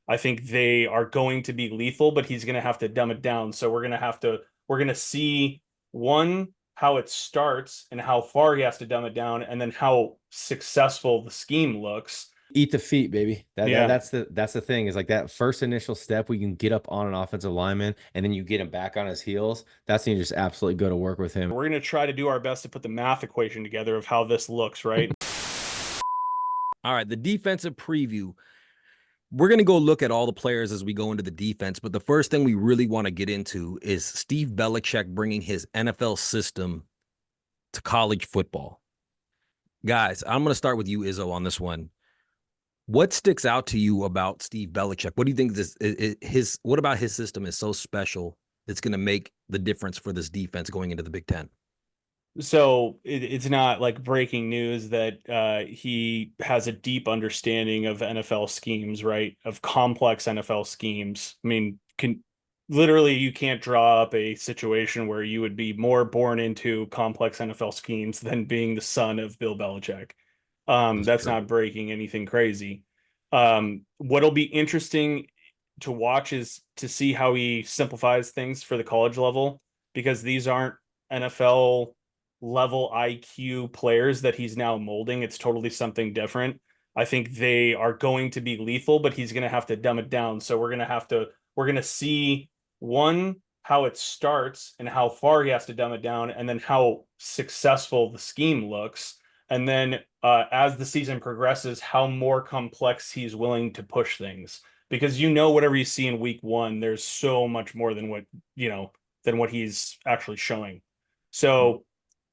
I think they are going to be lethal, but he's going to have to dumb it down. So we're going to see one, how it starts and how far he has to dumb it down, and then how successful the scheme looks. Eat the feet, baby. Yeah. That's the thing is like that first initial step we can get up on an offensive lineman and then you get him back on his heels. That's when you just absolutely go to work with him. We're going to try to do our best to put the math equation together of how this looks, right? All right, the defensive preview. We're going to go look at all the players as we go into the defense, but the first thing we really want to get into is Steve Belichick bringing his NFL system to college football. Guys, I'm going to start with you, Izzo, on this one. What sticks out to you about Steve Belichick? What do you think what about his system is so special that's going to make the difference for this defense going into the Big Ten? So it's not like breaking news that he has a deep understanding of NFL schemes, right? Of complex NFL schemes. I mean, literally you can't draw up a situation where you would be more born into complex NFL schemes than being the son of Bill Belichick. That's True. not breaking anything crazy. What'll be interesting to watch is to see how he simplifies things for the college level, because these aren't NFL level IQ players that he's now molding. It's totally something different. I think they are going to be lethal, but he's going to have to dumb it down. So we're going to see one, how it starts and how far he has to dumb it down, and then how successful the scheme looks. And then as the season progresses, how more complex he's willing to push things. Because whatever you see in week one, there's so much more than what he's actually showing. So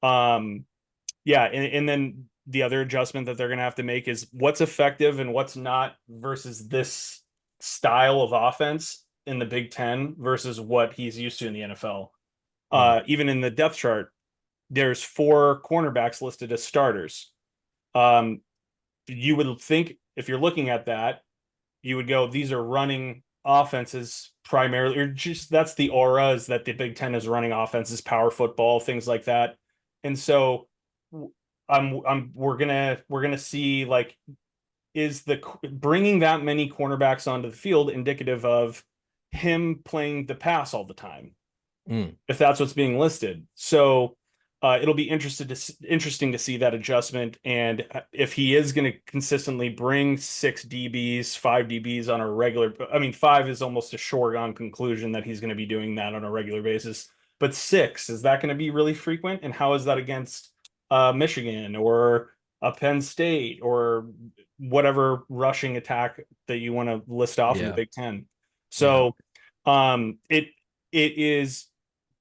yeah, and then the other adjustment that they're going to have to make is what's effective and what's not versus this style of offense in the Big Ten versus what he's used to in the NFL. Even in the depth chart, there's 4 cornerbacks listed as starters. You would think if you're looking at that, you would go, these are running offenses primarily, or just that's the aura, is that the Big Ten is running offenses, power football, things like that. And so we're gonna see, like, is the bringing that many cornerbacks onto the field indicative of him playing the pass all the time, if that's what's being listed. So it'll be interesting to see that adjustment, and if he is going to consistently bring 6 DBs, 5 DBs on a regular. I mean, 5 is almost a foregone conclusion that he's going to be doing that on a regular basis. But 6, is that going to be really frequent? And how is that against Michigan or a Penn State or whatever rushing attack that you want to list off in the Big Ten? So it is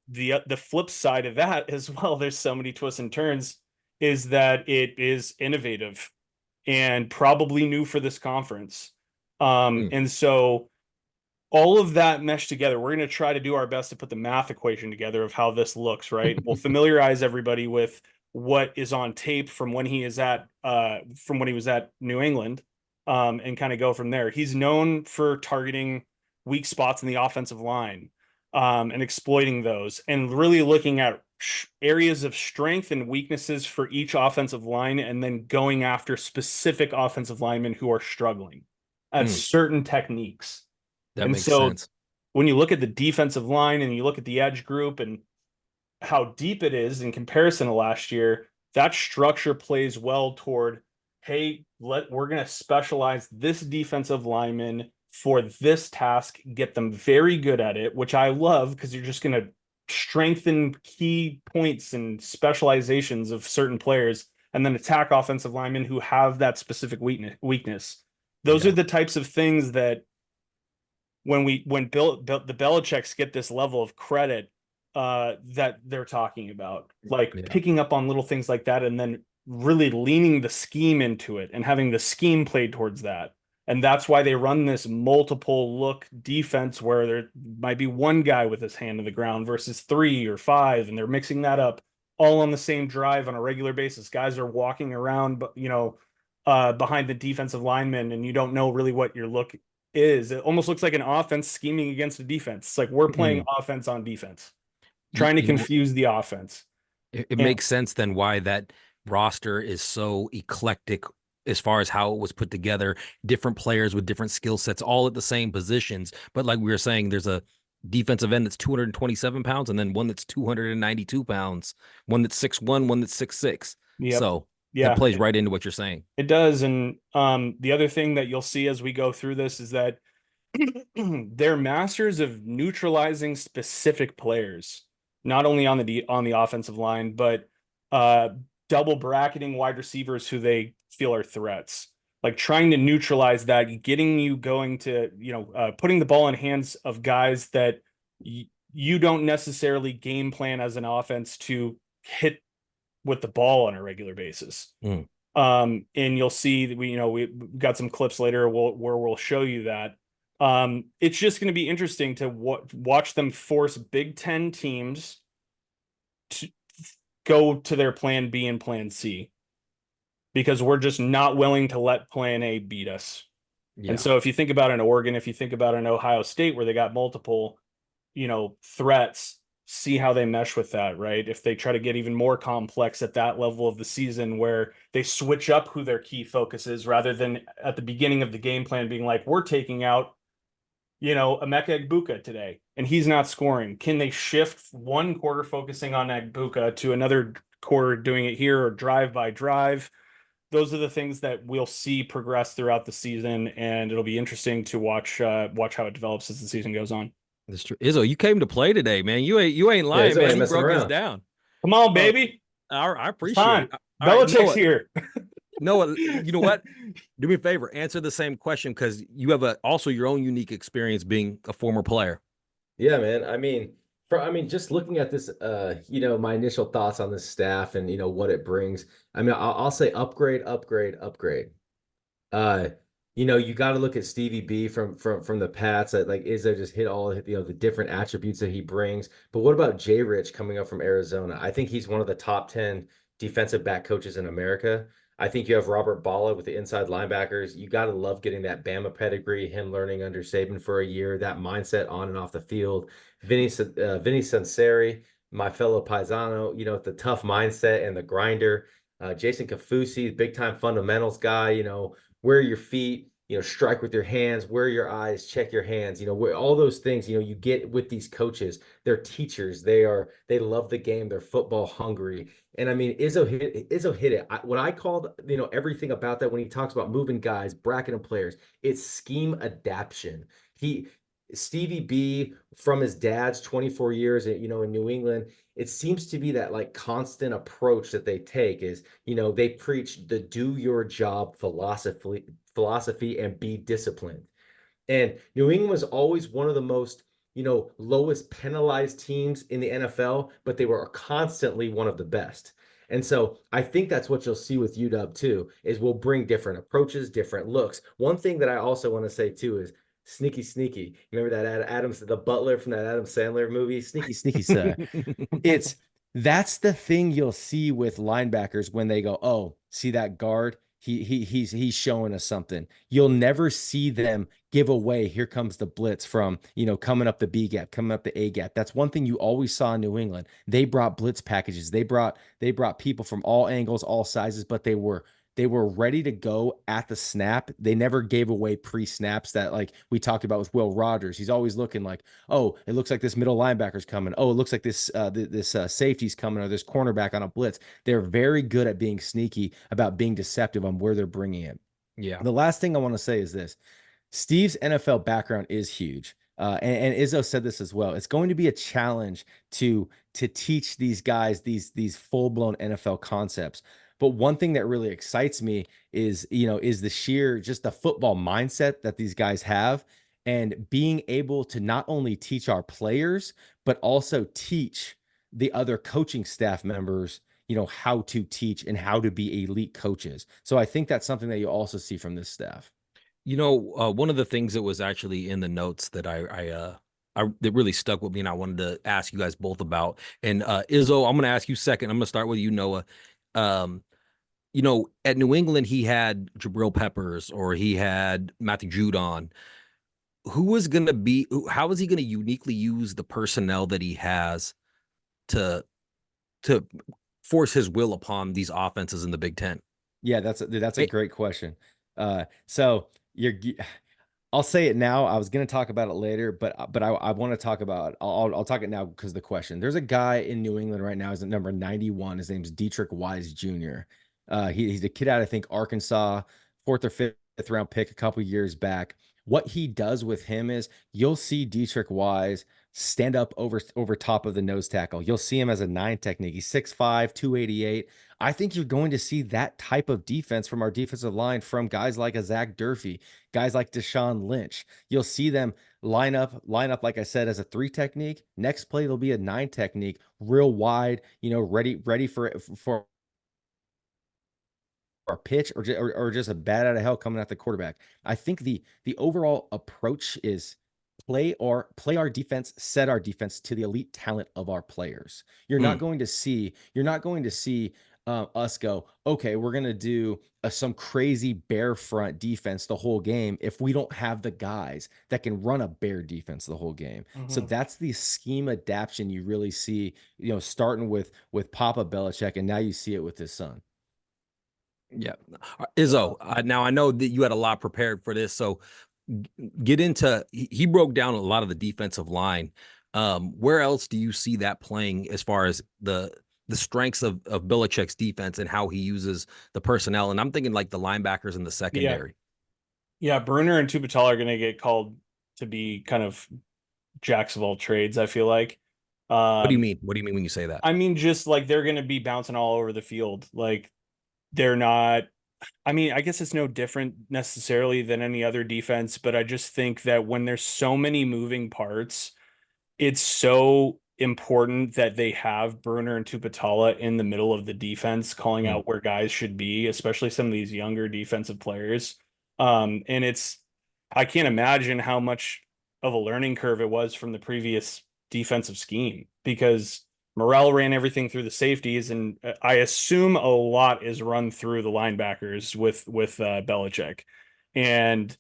the flip side of that as well. There's so many twists and turns, is that it is innovative and probably new for this conference. And so all of that meshed together, we're going to try to do our best to put the math equation together of how this looks, right? We'll familiarize everybody with what is on tape from when he was at New England, and kind of go from there. He's known for targeting weak spots in the offensive line, and exploiting those, and really looking at areas of strength and weaknesses for each offensive line, and then going after specific offensive linemen who are struggling at certain techniques. That And makes so sense. when you look at the defensive line and you look at the edge group and how deep it is in comparison to last year, that structure plays well toward, hey, we're going to specialize this defensive lineman for this task, get them very good at it, which I love, because you're just going to strengthen key points and specializations of certain players, and then attack offensive linemen who have that specific weakness. Those are the types of things that when the Belichicks get this level of credit, that they're talking about, like picking up on little things like that, and then really leaning the scheme into it and having the scheme played towards that. And that's why they run this multiple look defense, where there might be one guy with his hand in the ground versus 3 or 5, and they're mixing that up all on the same drive on a regular basis. Guys are walking around, behind the defensive lineman, and you don't know really what your look is. It almost looks like an offense scheming against a defense. It's like we're playing offense on defense, trying to confuse the offense. It makes sense then why that roster is so eclectic as far as how it was put together, different players with different skill sets, all at the same positions. But like we were saying, there's a defensive end that's 227 pounds, and then one that's 292 pounds, one that's 6'1", one that's 6'6". Yep. So Yeah, that plays right into what you're saying. it does. And the other thing that you'll see as we go through this is that they're masters of neutralizing specific players, not only on the offensive line, but double bracketing wide receivers who they feel are threats. Like trying to neutralize that, getting you going to, putting the ball in hands of guys that you don't necessarily game plan as an offense to hit with the ball on a regular basis. Mm. And you'll see that we got some clips later where we'll show you that. It's just going to be interesting to watch them force Big Ten teams to go to their plan B and plan C, because we're just not willing to let plan A beat us. Yeah. And so if you think about an Oregon, if you think about an Ohio State where they got multiple, threats, see how they mesh with that, right? If they try to get even more complex at that level of the season where they switch up who their key focus is, rather than at the beginning of the game plan being like, we're taking out Emeka Egbuka today, and he's not scoring. Can they shift one quarter focusing on Egbuka to another quarter doing it here, or drive by drive? Those are the things that we'll see progress throughout the season, and it'll be interesting to watch how it develops as the season goes on. That's true. Izzo, you came to play today, man. You ain't lying, Izzo man. ain't He broke around. us down. Come on, baby. I appreciate it. Belichick's here. Noah, you know what? Do me a favor. Answer the same question, because you have also your own unique experience being a former player. Yeah, man. I mean, just looking at this, my initial thoughts on this staff and what it brings. I mean, I'll say upgrade, upgrade, upgrade. You got to look at Stevie B from the Pats. That like Izzo just hit all the different attributes that he brings. But what about Jay Rich coming up from Arizona? I think he's one of the top 10 defensive back coaches in America. I think you have Robert Balla with the inside linebackers. You got to love getting that Bama pedigree, him learning under Saban for a year, that mindset on and off the field. Vinny Sanseri, my fellow Paisano, the tough mindset and the grinder. Jason Kafusi, big time fundamentals guy, where are your feet, strike with your hands, where are your eyes, check your hands, where all those things, you get with these coaches. They're teachers. They love the game. They're football hungry. And I mean, Izzo hit it. What I called, everything about that when he talks about moving guys, bracketing players, it's scheme adaptation. Stevie B, from his dad's 24 years, in New England, it seems to be that like constant approach that they take is, they preach the do your job philosophy and be disciplined. And New England was always one of the most, lowest penalized teams in the NFL, but they were constantly one of the best. And so I think that's what you'll see with UW too, is we'll bring different approaches, different looks. One thing that I also want to say too is sneaky, sneaky. Remember that the butler from that Adam Sandler movie? Sneaky, sneaky, sir. That's the thing you'll see with linebackers when they go, oh, see that guard? He's showing us something. You'll never see them give away. Here comes the blitz from, coming up the B gap, coming up the A gap. That's one thing you always saw in New England. They brought blitz packages. They brought people from all angles, all sizes, but they were ready to go at the snap. They never gave away pre-snaps that like we talked about with Will Rogers. He's always looking like, oh, it looks like this middle linebacker's coming. Oh, it looks like this safety's coming, or this cornerback on a blitz. They're very good at being sneaky, about being deceptive on where they're bringing it. Yeah. The last thing I want to say is this. Steve's NFL background is huge. And Izzo said this as well. It's going to be a challenge to teach these guys these full-blown NFL concepts. But one thing that really excites me is the sheer, just the football mindset that these guys have, and being able to not only teach our players, but also teach the other coaching staff members, how to teach and how to be elite coaches. So I think that's something that you also see from this staff. One of the things that was actually in the notes that that really stuck with me, and I wanted to ask you guys both about, and Izzo, I'm going to ask you second. I'm going to start with you, Noah. At New England, he had Jabril Peppers, or he had Matthew Judon. How is he going to uniquely use the personnel that he has to force his will upon these offenses in the Big Ten? Yeah, that's a great question. So I'll say it now. I was going to talk about it later, but I want to talk about. I'll talk it now because the question. There's a guy in New England right now. He's at number 91. His name's Dietrich Wise Jr. He's a kid out, I think, Arkansas, fourth or fifth round pick a couple years back. What he does with him is you'll see Dietrich Wise stand up over top of the nose tackle. You'll see him as a 9 technique. He's 6'5", 288. I think you're going to see that type of defense from our defensive line from guys like a Zach Durfee, guys like Deshaun Lynch. You'll see them line up, like I said, as a 3 technique. Next play, there'll be a 9 technique, real wide, ready for a pitch or just a bat out of hell coming at the quarterback. I think the overall approach is play our defense, set our defense to the elite talent of our players. You're not going to see us go, okay, we're going to do some crazy bear front defense the whole game if we don't have the guys that can run a bear defense the whole game. So that's the scheme adaptation you really see, starting with Papa Belichick, and now you see it with his son. Yeah. Izzo, now I know that you had a lot prepared for this, so get into, he broke down a lot of the defensive line. Where else do you see that playing as far as the strengths of Belichick's defense and how he uses the personnel? And I'm thinking like the linebackers in the secondary. Yeah, Bruner and Tupatal are going to get called to be kind of jacks of all trades, I feel like. What do you mean? What do you mean when you say that? I mean, just like they're going to be bouncing all over the field. Like they're not, I mean, I guess it's no different necessarily than any other defense, but I just think that when there's so many moving parts, it's so important that they have Bruner and Tupatala in the middle of the defense, calling out where guys should be, especially some of these younger defensive players. And I can't imagine how much of a learning curve it was from the previous defensive scheme, because Morrell ran everything through the safeties, and I assume a lot is run through the linebackers with Belichick. And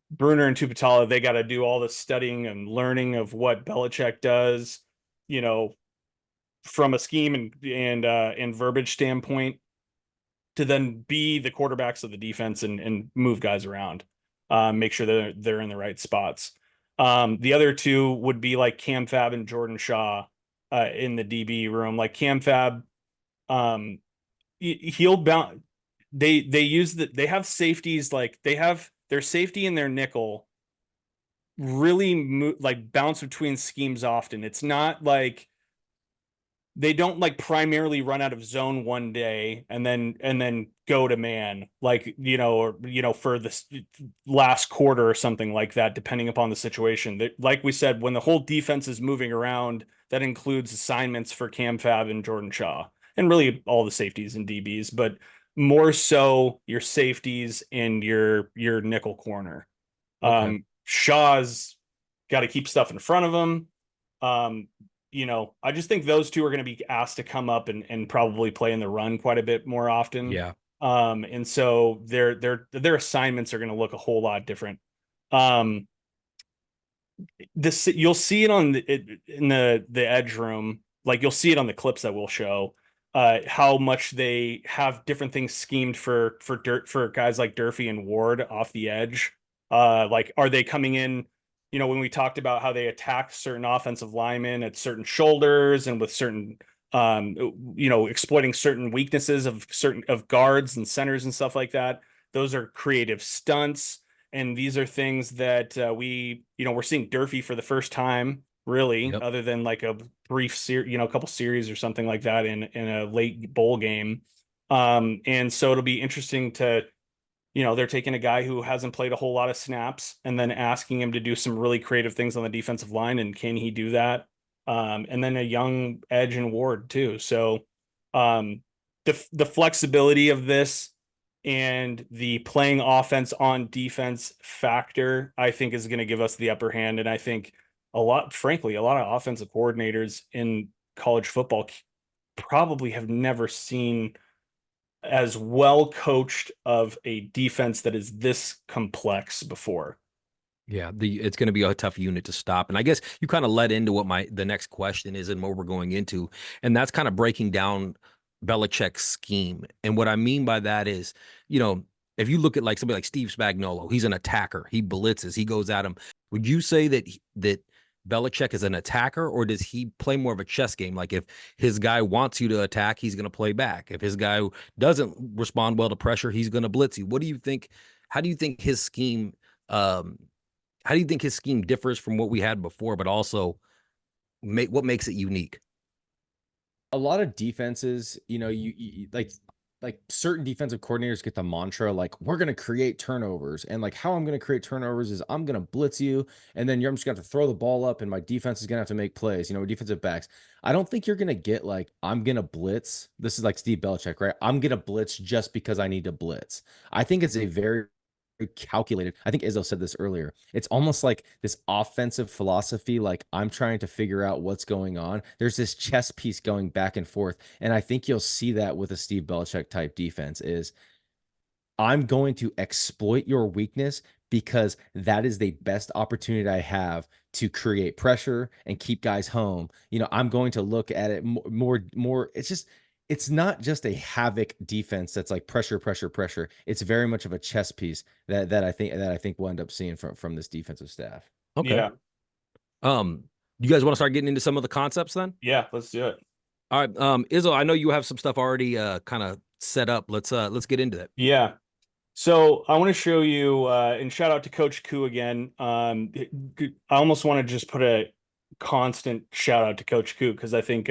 Bruner and Tupatala, they got to do all the studying and learning of what Belichick does, from a scheme and verbiage standpoint, to then be the quarterbacks of the defense and move guys around, make sure they're in the right spots. The other two would be like Cam Fab and Jordan Shaw in the DB room. Like Cam Fab, he'll bounce. They have safeties, like they have their safety and their nickel really like bounce between schemes often. It's not like they don't like primarily run out of zone one day and then go to man, like, for the last quarter or something like that, depending upon the situation. Like we said, when the whole defense is moving around, that includes assignments for Cam Fab and Jordan Shaw, and really all the safeties and DBs, but more so your safeties and your nickel corner. Okay. Shaw's got to keep stuff in front of him. I just think those two are going to be asked to come up and probably play in the run quite a bit more often. Yeah. And so their assignments are going to look a whole lot different. You'll see it in the edge room. Like you'll see it on the clips that we'll show, how much they have different things schemed for guys like Durfee and Ward off the edge. Like, are they coming in, when we talked about how they attack certain offensive linemen at certain shoulders and with certain, exploiting certain weaknesses of guards and centers and stuff like that. Those are creative stunts. And these are things that we're seeing Durfee for the first time, really, other than like a brief series, a couple series or something like that in a late bowl game. And so it'll be interesting to, they're taking a guy who hasn't played a whole lot of snaps and then asking him to do some really creative things on the defensive line. And can he do that? And then a young edge and Ward too. So the flexibility of this and the playing offense on defense factor, I think, is going to give us the upper hand. And I think frankly, a lot of offensive coordinators in college football probably have never seen as well coached of a defense that is this complex before. Yeah, it's going to be a tough unit to stop. And I guess you kind of led into what the next question is and what we're going into. And that's kind of breaking down Belichick's scheme. And what I mean by that is, if you look at like somebody like Steve Spagnuolo, he's an attacker. He blitzes. He goes at him. Would you say that Belichick is an attacker, or does he play more of a chess game? Like if his guy wants you to attack, he's going to play back. If his guy doesn't respond well to pressure, he's going to blitz you. What do you think? How do you think his scheme? How do you think his scheme differs from what we had before, but also what makes it unique? A lot of defenses, you like certain defensive coordinators get the mantra like, we're going to create turnovers, and like how I'm going to create turnovers is I'm going to blitz you, and then I'm just going to have to throw the ball up and my defense is going to have to make plays, defensive backs. I don't think you're going to get like, I'm going to blitz. This is like Steve Belichick, right? I'm going to blitz just because I need to blitz. I think it's a very calculated. I think Izzo said this earlier. It's almost like this offensive philosophy. Like, I'm trying to figure out what's going on. There's this chess piece going back and forth. And I think you'll see that with a Steve Belichick type defense is, I'm going to exploit your weakness because that is the best opportunity I have to create pressure and keep guys home. I'm going to look at it more. It's not just a havoc defense that's like pressure, pressure, pressure. It's very much of a chess piece that I think we'll end up seeing from this defensive staff. Okay. Yeah. You guys want to start getting into some of the concepts then? Yeah, let's do it. All right. Izzo, I know you have some stuff already kind of set up. Let's get into that. Yeah. So I want to show you, and shout out to Coach Koo again. I almost want to just put a constant shout out to Coach Koo because I think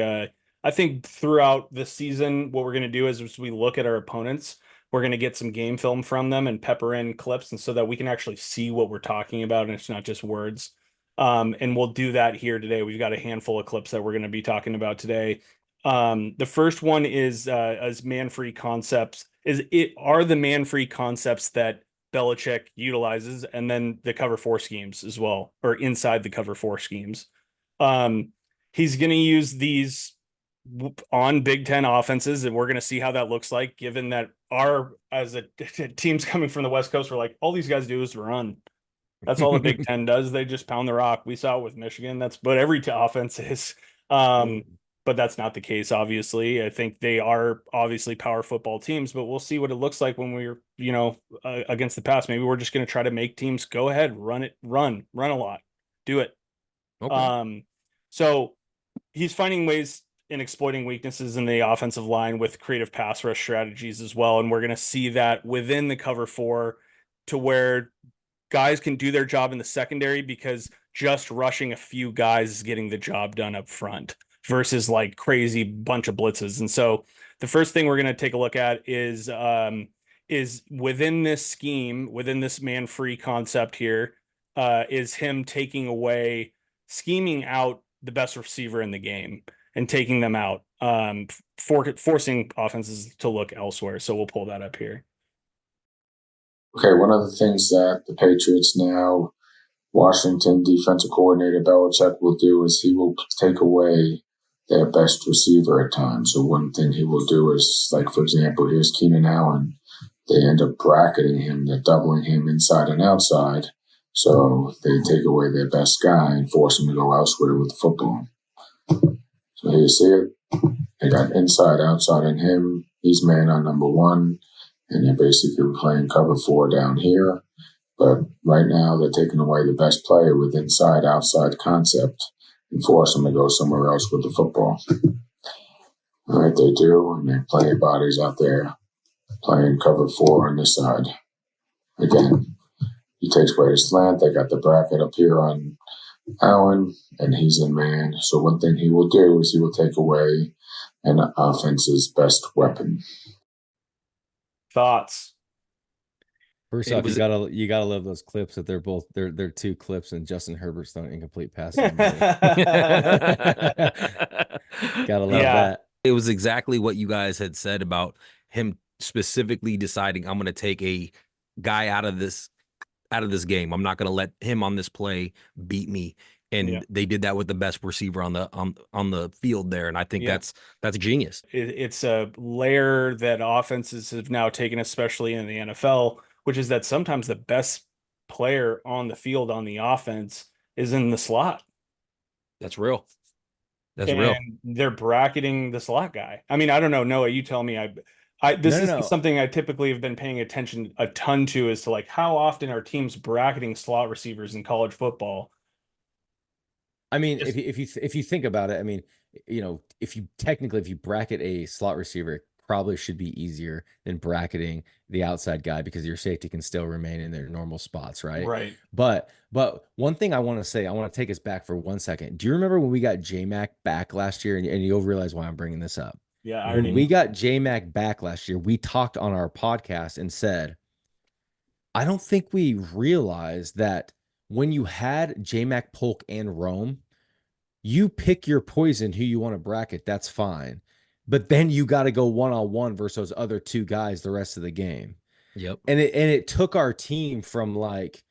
throughout the season, what we're going to do is as we look at our opponents, we're going to get some game film from them and pepper in clips, and so that we can actually see what we're talking about and it's not just words. And we'll do that here today. We've got a handful of clips that we're going to be talking about today. The first one is as man-free concepts. Are the man-free concepts that Belichick utilizes, and then the cover four schemes as well, or inside the cover four schemes. He's going to use these on Big Ten offenses, and we're going to see how that looks like, given that as a teams coming from the West Coast, we're like, all these guys do is run. That's all the Big Ten does. They just pound the rock. We saw it with Michigan. That's what every offense is. But that's not the case, obviously. I think they are obviously power football teams, but we'll see what it looks like when we're, against the pass. Maybe we're just going to try to make teams go ahead, run a lot, do it. Okay. So he's finding ways in exploiting weaknesses in the offensive line with creative pass rush strategies as well. And we're going to see that within the cover four to where guys can do their job in the secondary because just rushing a few guys is getting the job done up front versus like crazy bunch of blitzes. And so the first thing we're going to take a look at is within this scheme, within this man-free concept here, is him taking away, scheming out the best receiver in the game and taking them out, forcing offenses to look elsewhere. So we'll pull that up here. Okay, one of the things that the Patriots now, Washington defensive coordinator Belichick will do is he will take away their best receiver at times. So one thing he will do is, like, for example, here's Keenan Allen. They end up bracketing him. They're doubling him inside and outside. So they take away their best guy and force him to go elsewhere with the football. So here you see it. They got inside, outside in him. He's man on number one. And they're basically playing cover four down here. But right now they're taking away the best player with inside, outside concept and force them to go somewhere else with the football. All right, they do, and they're playing bodies out there, playing cover four on this side. Again, he takes away the slant. They got the bracket up here on Allen, and he's in man. So one thing he will do is he will take away an offense's best weapon. Thoughts? First off, you gotta love those clips that they're two clips and Justin Herbert's throwing incomplete passes. Gotta love that. It was exactly what you guys had said about him specifically deciding, I'm going to take a guy out of this game. I'm not going to let him on this play beat me. And they did that with the best receiver on the field there, and I think that's genius. It's a layer that offenses have now taken, especially in the NFL, which is that sometimes the best player on the field on the offense is in the slot. That's real. That's real. they're bracketing the slot guy. I mean, I don't know, Noah, you tell me. This is something I typically have been paying attention a ton to, is to like how often are teams bracketing slot receivers in college football? I mean, if you think about it, I mean, if you bracket a slot receiver, it probably should be easier than bracketing the outside guy because your safety can still remain in their normal spots, right? Right. But one thing I want to say, I want to take us back for 1 second. Do you remember when we got J-Mac back last year? And you'll realize why I'm bringing this up. Yeah, I When we got J-Mac back last year, we talked on our podcast and said, I don't think we realized that when you had J-Mac, Polk, and Rome, you pick your poison who you want to bracket. That's fine. But then you got to go one-on-one versus those other two guys the rest of the game. Yep. And it took our team from like,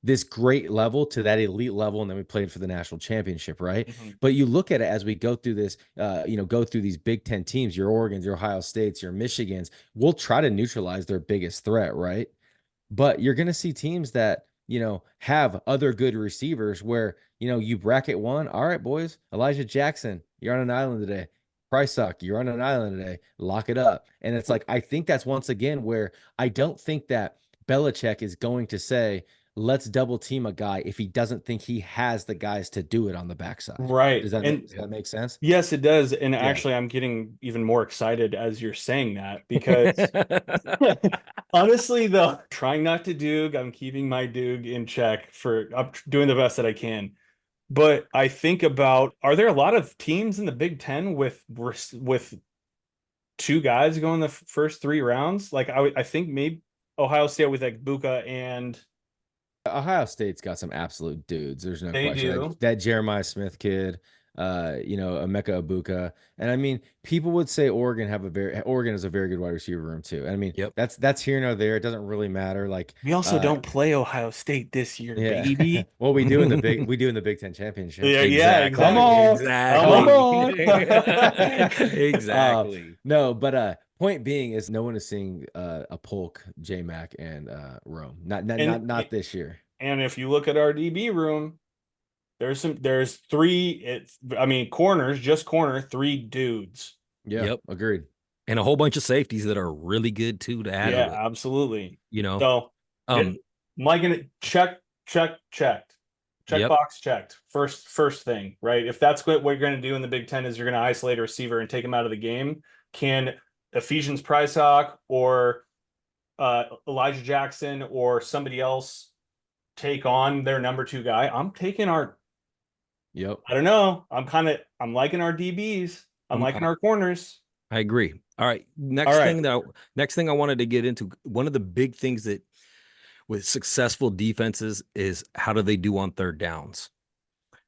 this great level to that elite level. And then we played for the national championship, right? Mm-hmm. But you look at it as we go through this, go through these Big Ten teams, your Oregons, your Ohio States, your Michigans, we'll try to neutralize their biggest threat, right? But you're going to see teams that, have other good receivers where, you bracket one. All right, boys, Elijah Jackson, you're on an island today. Price suck, you're on an island today. Lock it up. And it's like, I think that's once again where I don't think that Belichick is going to say, let's double team a guy if he doesn't think he has the guys to do it on the backside. Right. Does that make sense? Yes, it does. And actually, I'm getting even more excited as you're saying that, because honestly, though, trying not to Doog, I'm keeping my Doog in check I'm doing the best that I can. But I think about, are there a lot of teams in the Big Ten with two guys going the first 3 rounds? Like I think maybe Ohio State with like Buka and Ohio State's got some absolute dudes. There's no question. do. That Jeremiah Smith kid, Emeka Ibuka. And I mean, people would say Oregon is a very good wide receiver room too. And I mean, Yep. that's here nor there. It doesn't really matter. Like We also don't play Ohio State this year, yeah. baby. Well, we do in the Big Ten championship. Yeah, exactly. Come on. Exactly. No, but point being is no one is seeing a Polk, J-Mac, and Rome. Not this year. And if you look at our DB room, there's 3. Corners, just corner, 3 dudes. Yeah. Yep. Agreed. And a whole bunch of safeties that are really good too to add. Yeah, absolutely. So am I gonna checked? Checkbox checked. First thing, right? If that's what you're gonna do in the Big Ten, is you're gonna isolate a receiver and take him out of the game. Can Ephesians Prysock or Elijah Jackson or somebody else take on their number 2 guy? I'm taking our. Yep. I don't know. I'm liking our DBs. I'm liking our corners. I agree. All right. Next thing I wanted to get into, one of the big things that with successful defenses is how do they do on third downs?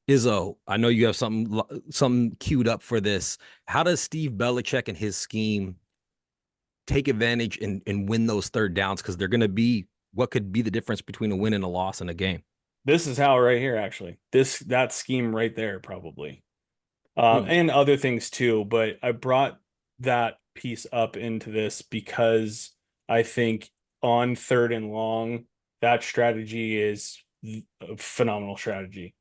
Izzo, I know you have something queued up for this. How does Steve Belichick and his scheme take advantage and win those third downs? Because they're going to be what could be the difference between a win and a loss in a game. This is how right here, actually. That scheme right there, probably. And other things too, but I brought that piece up into this because I think on 3rd and long, that strategy is a phenomenal strategy.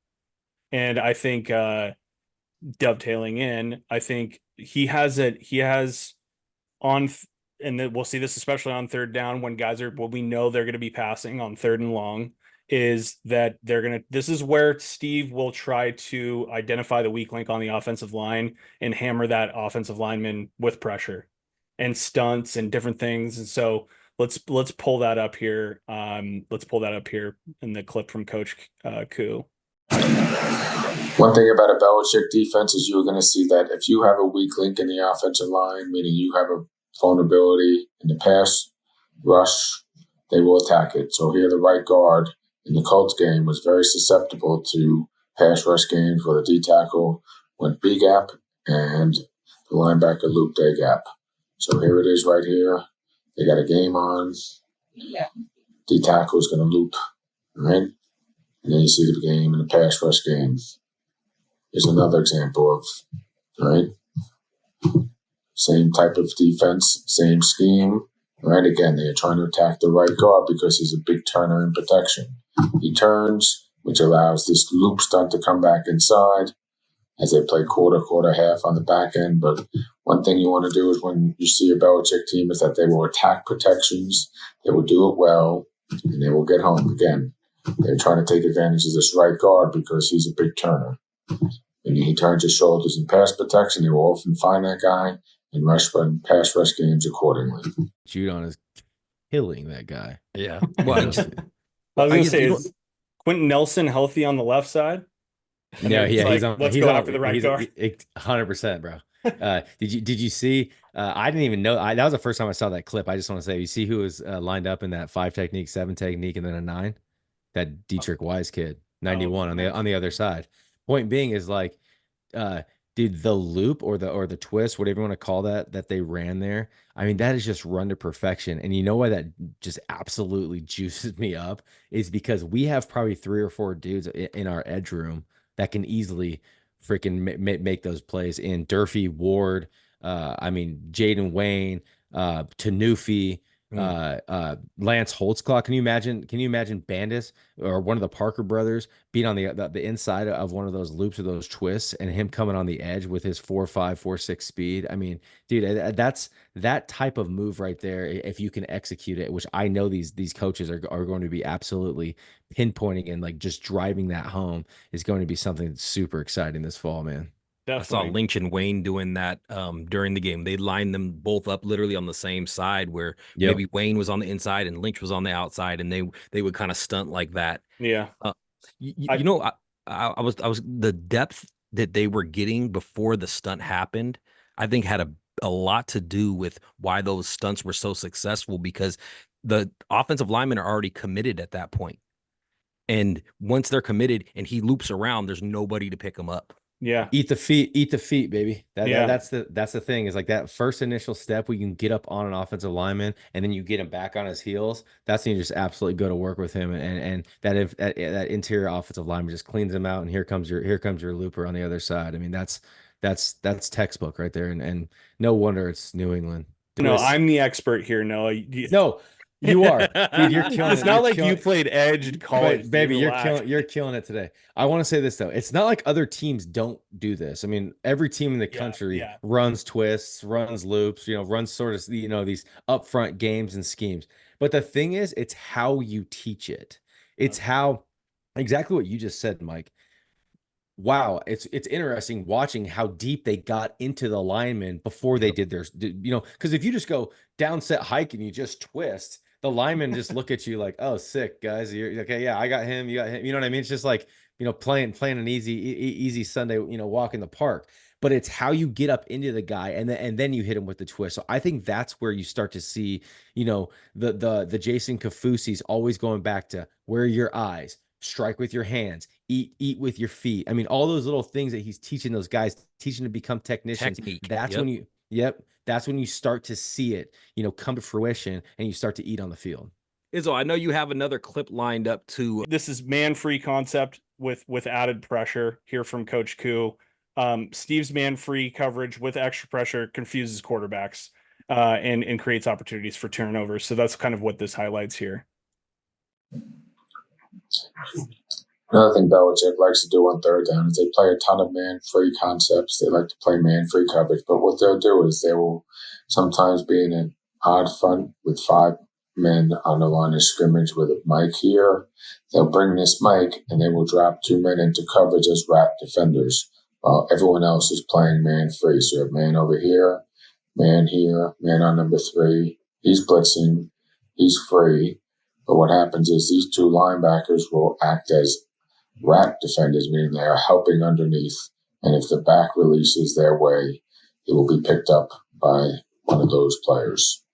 And I think dovetailing in, I think he has on, and then we'll see this especially on 3rd down when we know they're going to be passing on 3rd and long, is that this is where Steve will try to identify the weak link on the offensive line and hammer that offensive lineman with pressure and stunts and different things. And so let's pull that up here. Let's pull that up here in the clip from Coach Koo. One thing about a Belichick defense is you're going to see that if you have a weak link in the offensive line, meaning you have a vulnerability in the pass rush, they will attack it. So here the right guard in the Colts game was very susceptible to pass rush games where the D tackle went B gap and the linebacker looped A gap. So here it is right here. They got a game on. Yeah. D tackle is going to loop, right? And then you see the game in the pass rush game. Here's another example of, right? Same type of defense, same scheme, right? Again, they're trying to attack the right guard because he's a big turner in protection. He turns, which allows this loop stunt to come back inside. as they play quarter, half on the back end. But one thing you want to do is when you see a Belichick team is that they will attack protections, they will do it well, and they will get home again. They're trying to take advantage of this right guard because he's a big turner. When he turns his shoulders in pass protection, they will often find that guy and pass rush games accordingly. Judon is killing that guy. Yeah. Well, I was going to say, is Quentin Nelson healthy on the left side? No, yeah, let's go after the right guard. 100%, bro. Did you see? I didn't even know. That was the first time I saw that clip. I just want to say, you see who was lined up in that 5 technique, 7 technique, and then a 9? That Dietrich Wise kid, 91 on the other side. Point being is like, dude, the loop or the twist, whatever you want to call that they ran there. I mean, that is just run to perfection. And you know why that just absolutely juices me up is because we have probably 3 or 4 dudes in our edge room that can easily freaking make those plays in Durfee, Ward, I mean, Jaden Wayne, Tanufi, Lance Holtzclaw. Can you imagine Bandis or one of the Parker brothers being on the inside of one of those loops or those twists and him coming on the edge with his 4.5, 4.6 speed? I mean, dude, that's that type of move right there. If you can execute it, which I know these coaches are going to be absolutely pinpointing and like just driving that home, is going to be something that's super exciting this fall, man. Definitely. I saw Lynch and Wayne doing that during the game. They lined them both up literally on the same side where maybe Wayne was on the inside and Lynch was on the outside, and they would kind of stunt like that. Yeah. You know, I was the depth that they were getting before the stunt happened, I think had a lot to do with why those stunts were so successful, because the offensive linemen are already committed at that point. And once they're committed and he loops around, there's nobody to pick him up. Yeah. Eat the feet, baby. That's the thing, is like that first initial step we can get up on an offensive lineman and then you get him back on his heels. That's when you just absolutely go to work with him, and that interior offensive lineman just cleans him out, and here comes your looper on the other side. I mean, that's textbook right there, and no wonder it's New England. No, I'm the expert here, Noah. No, you are, dude. You're killing it. It's not like you played edge in college, baby. You're killing it today. I want to say this though: it's not like other teams don't do this. I mean, every team in the country runs twists, runs loops, runs sort of these upfront games and schemes. But the thing is, it's how you teach it. It's how exactly what you just said, Mike. Wow, it's interesting watching how deep they got into the linemen before they did their, because if you just go down set hike and you just twist, the linemen just look at you like, oh, sick, guys. You're okay. Yeah, I got him. You got him. You know what I mean? It's just like, playing an easy Sunday, walk in the park. But it's how you get up into the guy and then you hit him with the twist. So I think that's where you start to see, the Jason Kafusi's always going back to where are your eyes, strike with your hands, eat with your feet. I mean, all those little things that he's teaching those guys, teaching to become technicians. Technique. That's when you start to see it, come to fruition, and you start to eat on the field. Izzo, I know you have another clip lined up too. This is man-free concept with added pressure here from Coach Koo. Steve's man-free coverage with extra pressure confuses quarterbacks and creates opportunities for turnovers. So that's kind of what this highlights here. Another thing Belichick likes to do on third down is they play a ton of man-free concepts. They like to play man-free coverage, but what they'll do is they will sometimes be in an odd front with 5 men on the line of scrimmage with a mic here. They'll bring this mic and they will drop 2 men into coverage as wrap defenders while everyone else is playing man-free. So you have man over here, man on number 3. He's blitzing, he's free. But what happens is these 2 linebackers will act as wrap defenders, meaning they are helping underneath. And if the back releases their way, it will be picked up by one of those players.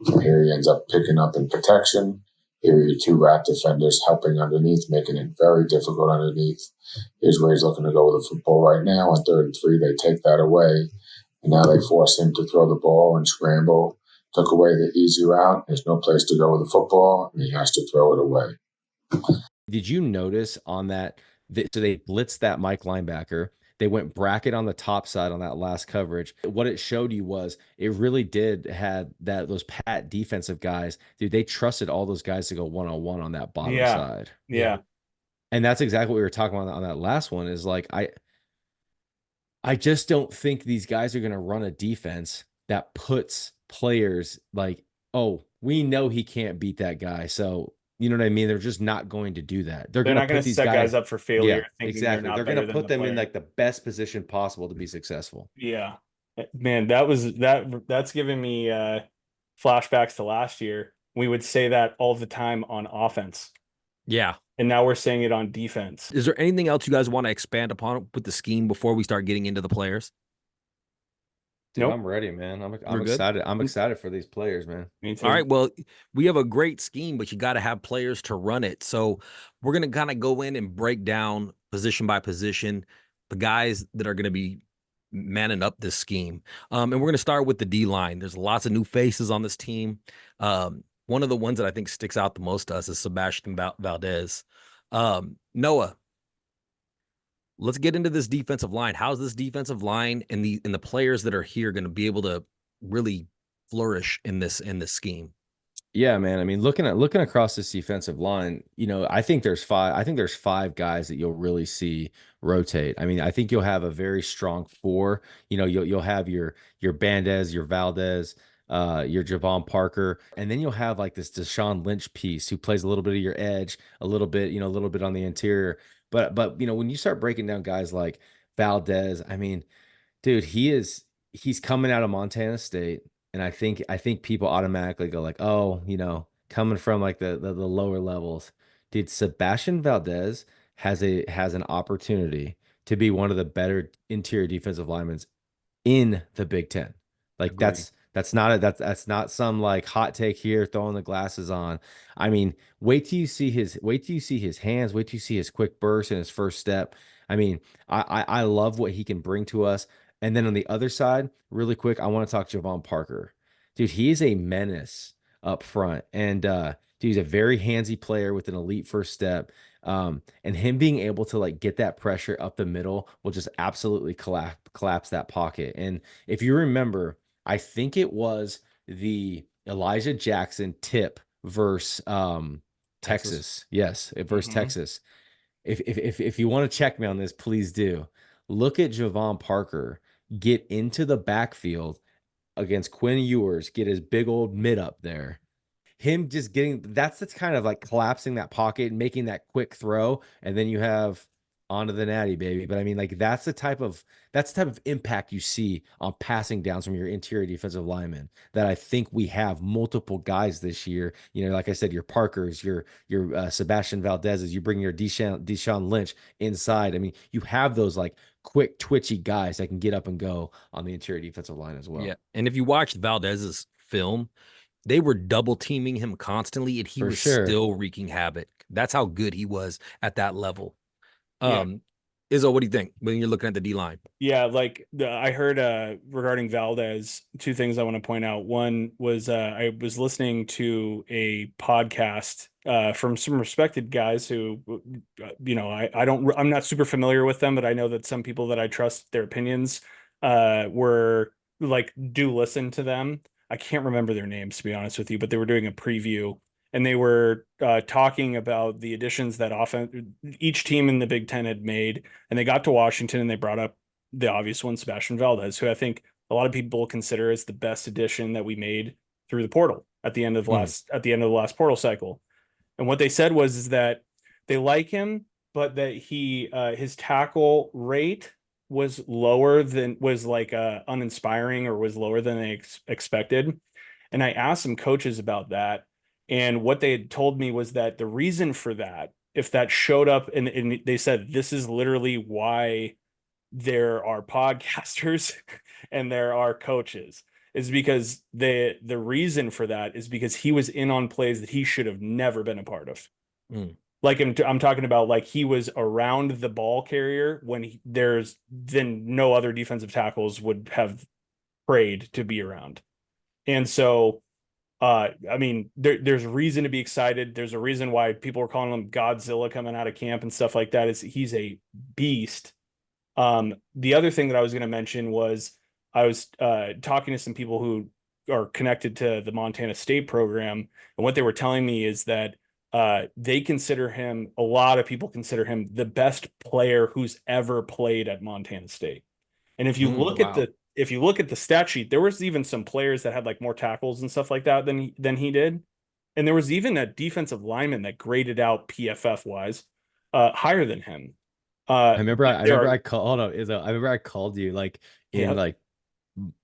So here he ends up picking up in protection. Here are your 2 wrap defenders helping underneath, making it very difficult underneath. Here's where he's looking to go with the football right now. On 3rd and 3, they take that away. And now they force him to throw the ball and scramble. Took away the easy route. There's no place to go with the football, and he has to throw it away. Did you notice on that? So they blitzed that Mike linebacker. They went bracket on the top side on that last coverage. What it showed you was it really did had those pat defensive guys. Dude, they trusted all those guys to go one-on-one on that bottom side. Yeah. And that's exactly what we were talking about on that last one. Is like I just don't think these guys are going to run a defense that puts players like, oh, we know he can't beat that guy. So, you know what I mean? They're just not going to do that. They're They're going to not going put to these set guys guys. up for failure Yeah, thinking they're exactly. not They're going better to than put the them in player. like the best position possible to be successful. Yeah. Man, that's giving me flashbacks to last year. We would say that all the time on offense. Yeah. And now we're saying it on defense. Is there anything else you guys want to expand upon with the scheme before we start getting into the players? Dude, Nope. I'm ready, man. I'm We're good? excited. I'm excited for these players, man. Me too. All right. Well, we have a great scheme, but you got to have players to run it. So we're going to kind of go in and break down position by position the guys that are going to be manning up this scheme. And we're going to start with the D line. There's lots of new faces on this team. One of the ones that I think sticks out the most to us is Sebastian Valdez. Noah, let's get into this defensive line. How's this defensive line and the players that are here going to be able to really flourish in this scheme? Yeah, man. I mean, looking across this defensive line, you know, I think there's five guys that you'll really see rotate. I mean, I think you'll have a very strong four. You know, you'll have your Bandez, your Valdez, your Javon Parker, and then you'll have like this Deshaun Lynch piece who plays a little bit of your edge, a little bit, you know, a little bit on the interior. But you know, when you start breaking down guys like Valdez, I mean, dude, he's coming out of Montana State, and I think people automatically go like, oh, you know, coming from like the lower levels. Dude, Sebastian Valdez has an opportunity to be one of the better interior defensive linemen in the Big Ten. Like Agree. that's not some like hot take here, throwing the glasses on. I mean, wait till you see his hands, wait till you see his quick burst and his first step. I mean, I love what he can bring to us. And then on the other side, really quick, I want to talk Javon Parker. Dude, he is a menace up front. And dude, he's a very handsy player with an elite first step. And him being able to like get that pressure up the middle will just absolutely collapse that pocket. And if you remember, I think it was the Elijah Jackson tip versus Texas. Yes, versus Texas. If you want to check me on this, please do. Look at Javon Parker get into the backfield against Quinn Ewers, get his big old mid up there. Him just getting that's kind of like collapsing that pocket and making that quick throw, and then you have onto the natty, baby. But I mean, like that's the type of impact you see on passing downs from your interior defensive linemen that I think we have multiple guys this year. You know, like I said, your Parkers, your Sebastian Valdez's, you bring your Deshaun Lynch inside. I mean, you have those like quick twitchy guys that can get up and go on the interior defensive line as well. Yeah. And if you watched Valdez's film, they were double teaming him constantly, and he For was sure. still wreaking havoc. That's how good he was at that level. Yeah. Izzo, what do you think when you're looking at the D line? Yeah, like I heard regarding Valdez, two things I want to point out. One was I was listening to a podcast from some respected guys who, you know, I'm not super familiar with them, but I know that some people that I trust their opinions were like do listen to them. I can't remember their names, to be honest with you, but they were doing a preview and they were talking about the additions that each team in the Big Ten had made, and they got to Washington and they brought up the obvious one, Sebastian Valdez, who I think a lot of people consider as the best addition that we made through the portal at the end of the last portal cycle. And what they said was that they like him, but that his tackle rate was uninspiring, or was lower than they expected. And I asked some coaches about that, and what they had told me was that the reason for that, if that showed up, and they said this is literally why there are podcasters and there are coaches, is because the reason for that is because he was in on plays that he should have never been a part of. Like I'm talking about, like he was around the ball carrier when there's then no other defensive tackles would have prayed to be around. And so I mean, there's reason to be excited. There's a reason why people are calling him Godzilla coming out of camp and stuff like that. Is he's a beast. The other thing that I was going to mention was I was talking to some people who are connected to the Montana State program, and what they were telling me is that a lot of people consider him the best player who's ever played at Montana State. And if you look at the stat sheet, there was even some players that had like more tackles and stuff like that than he did. And there was even a defensive lineman that graded out PFF wise higher than him. I remember I called you like in like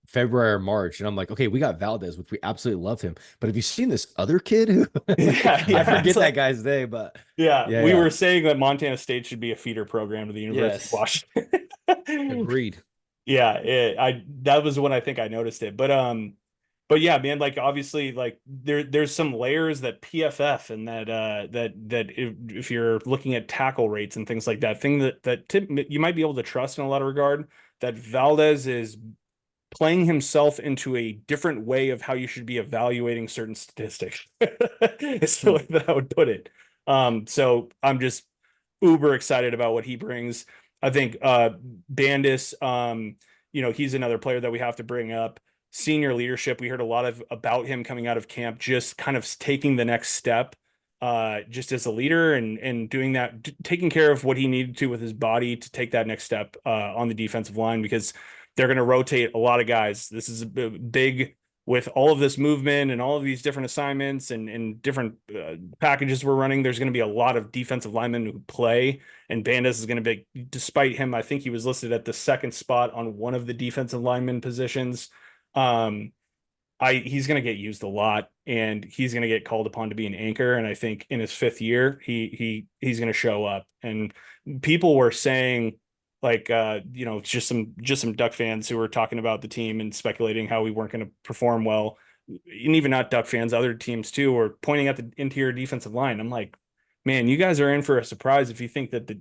February or March, and I'm like, okay, we got Valdez, which we absolutely love him. But have you seen this other kid who I forget that guy's name, but we were saying that Montana State should be a feeder program to the University of Washington. Agreed. That was when I think I noticed it. But yeah, man, like obviously, like there's some layers that PFF and that if you're looking at tackle rates and things like that, you might be able to trust in a lot of regard, that Valdez is playing himself into a different way of how you should be evaluating certain statistics. It's the way that I would put it. So I'm just uber excited about what he brings. I think Bandis, he's another player that we have to bring up. Senior leadership, we heard a lot about him coming out of camp, just kind of taking the next step, just as a leader and doing that, taking care of what he needed to with his body to take that next step on the defensive line, because they're going to rotate a lot of guys. This is a big, with all of this movement and all of these different assignments and different packages we're running, there's going to be a lot of defensive linemen who play, and Bandis is going to be, despite him, I think he was listed at the second spot on one of the defensive lineman positions. He's going to get used a lot, and he's going to get called upon to be an anchor. And I think in his fifth year, he's going to show up. And people were saying, like, just some Duck fans who were talking about the team and speculating how we weren't going to perform well. And even not Duck fans, other teams too, were pointing at the interior defensive line. I'm like, man, you guys are in for a surprise if you think that the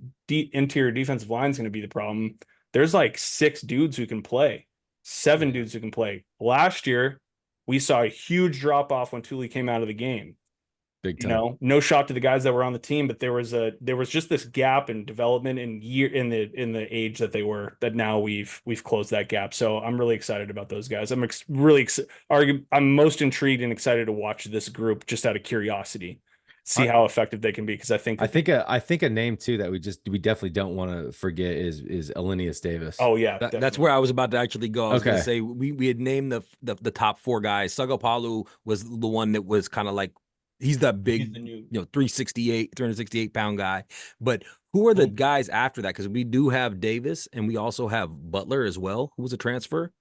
interior defensive line is going to be the problem. There's like 6 dudes who can play. 7 dudes who can play. Last year, we saw a huge drop off when Thule came out of the game. Big time. No shot to the guys that were on the team, but there was just this gap in development in the age that now we've closed that gap. So I'm really excited about those guys. I'm I'm most intrigued and excited to watch this group just out of curiosity, see how effective they can be, because I think a name too that we definitely don't want to forget is Alinius Davis. Oh yeah, that's where I was about to actually go. I was going to say we had named the top 4 guys. Sagapalu was the one that was kind of like, he's that big, 368 pound guy. But who are the guys after that? Because we do have Davis, and we also have Butler as well, who was a transfer.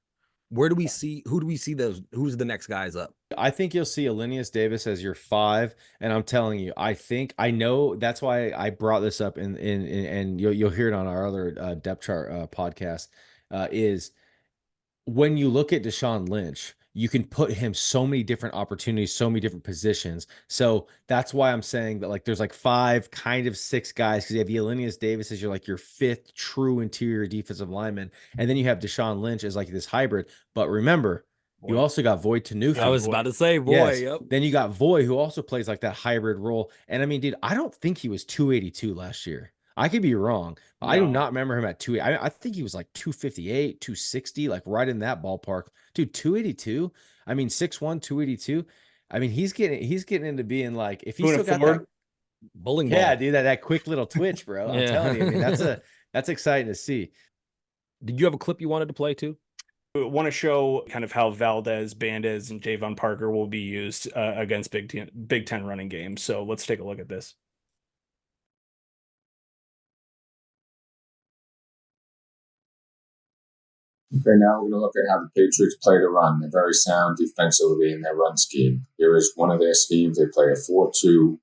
Who do we see who's the next guys up? I think you'll see Alinius Davis as your 5, and I'm telling you, I know that's why I brought this up and you'll hear it on our other depth chart podcast, is when you look at Deshaun Lynch, you can put him so many different opportunities, so many different positions. So that's why I'm saying that, like, there's like 5, kind of 6 guys, because you have Alinius Davis as your 5th true interior defensive lineman, and then you have Deshaun Lynch as like this hybrid. But remember, you also got Voy Tanuki. I was about to say Voy. Yes. Yep. Then you got Voy, who also plays like that hybrid role. And I mean, dude, I don't think he was 282 last year. I could be wrong. No. I do not remember him at 280. I think he was like 258, 260, like right in that ballpark. Dude, 282. I mean, 6'1", 282. I mean, he's getting into being like, if he still got that bowling ball. Yeah, dude, that quick little twitch, bro. I'm telling you, I mean, that's exciting to see. Did you have a clip you wanted to play too? I want to show kind of how Valdez, Bandez, and Javon Parker will be used against Big Ten running games. So let's take a look at this. Okay, now we're going to look at how the Patriots play to run. They're very sound defensively in their run scheme. Here is one of their schemes. They play a 4-2.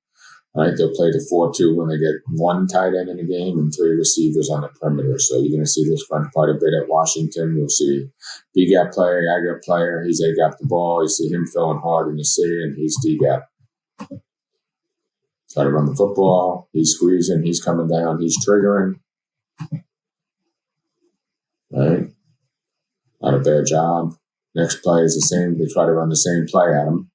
Right, they'll play the 4-2 when they get 1 tight end in the game and 3 receivers on the perimeter. So you're going to see this run quite a bit at Washington. You'll see B-gap player, A-gap player. He's A-gap the ball. You see him filling hard in the C, and he's D-gap. Try to run the football. He's squeezing. He's coming down. He's triggering. Right. Not a bad job. Next play is the same. They try to run the same play at him.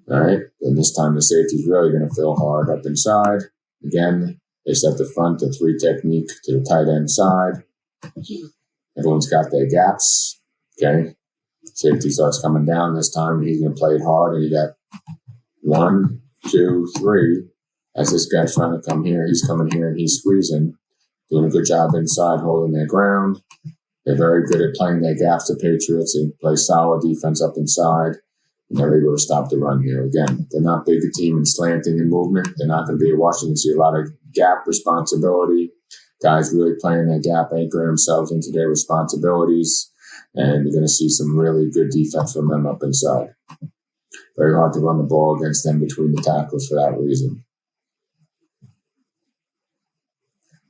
All right. And this time the safety's really going to fill hard up inside. Again, they set the front to 3 technique to the tight end side. Everyone's got their gaps. Okay. Safety starts coming down this time. He's going to play it hard. And you got 1, 2, 3. As this guy's trying to come here, he's coming here and he's squeezing. Doing a good job inside, holding their ground. They're very good at playing their gaps, the Patriots. They play solid defense up inside. And they're able to stop the run here. Again, they're not big a team in slanting and movement. They're not going to be a Washington. See a lot of gap responsibility. Guys really playing their gap, anchoring themselves into their responsibilities. And you're going to see some really good defense from them up inside. Very hard to run the ball against them between the tackles for that reason.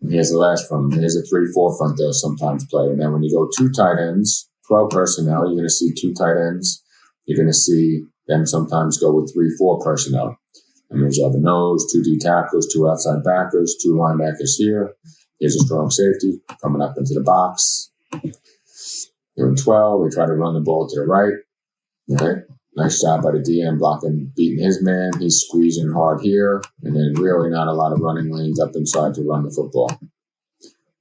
And here's the last one. Here's a 3-4 front they'll sometimes play. And then when you go 2 tight ends, 12 personnel, you're going to see 2 tight ends. You're going to see them sometimes go with 3-4 personnel. That means you have a nose, 2 D tackles, 2 outside backers, 2 linebackers here. Here's a strong safety coming up into the box. You're in 12. We try to run the ball to the right. Okay. Nice job by the DM blocking, beating his man. He's squeezing hard here. And then really not a lot of running lanes up inside to run the football.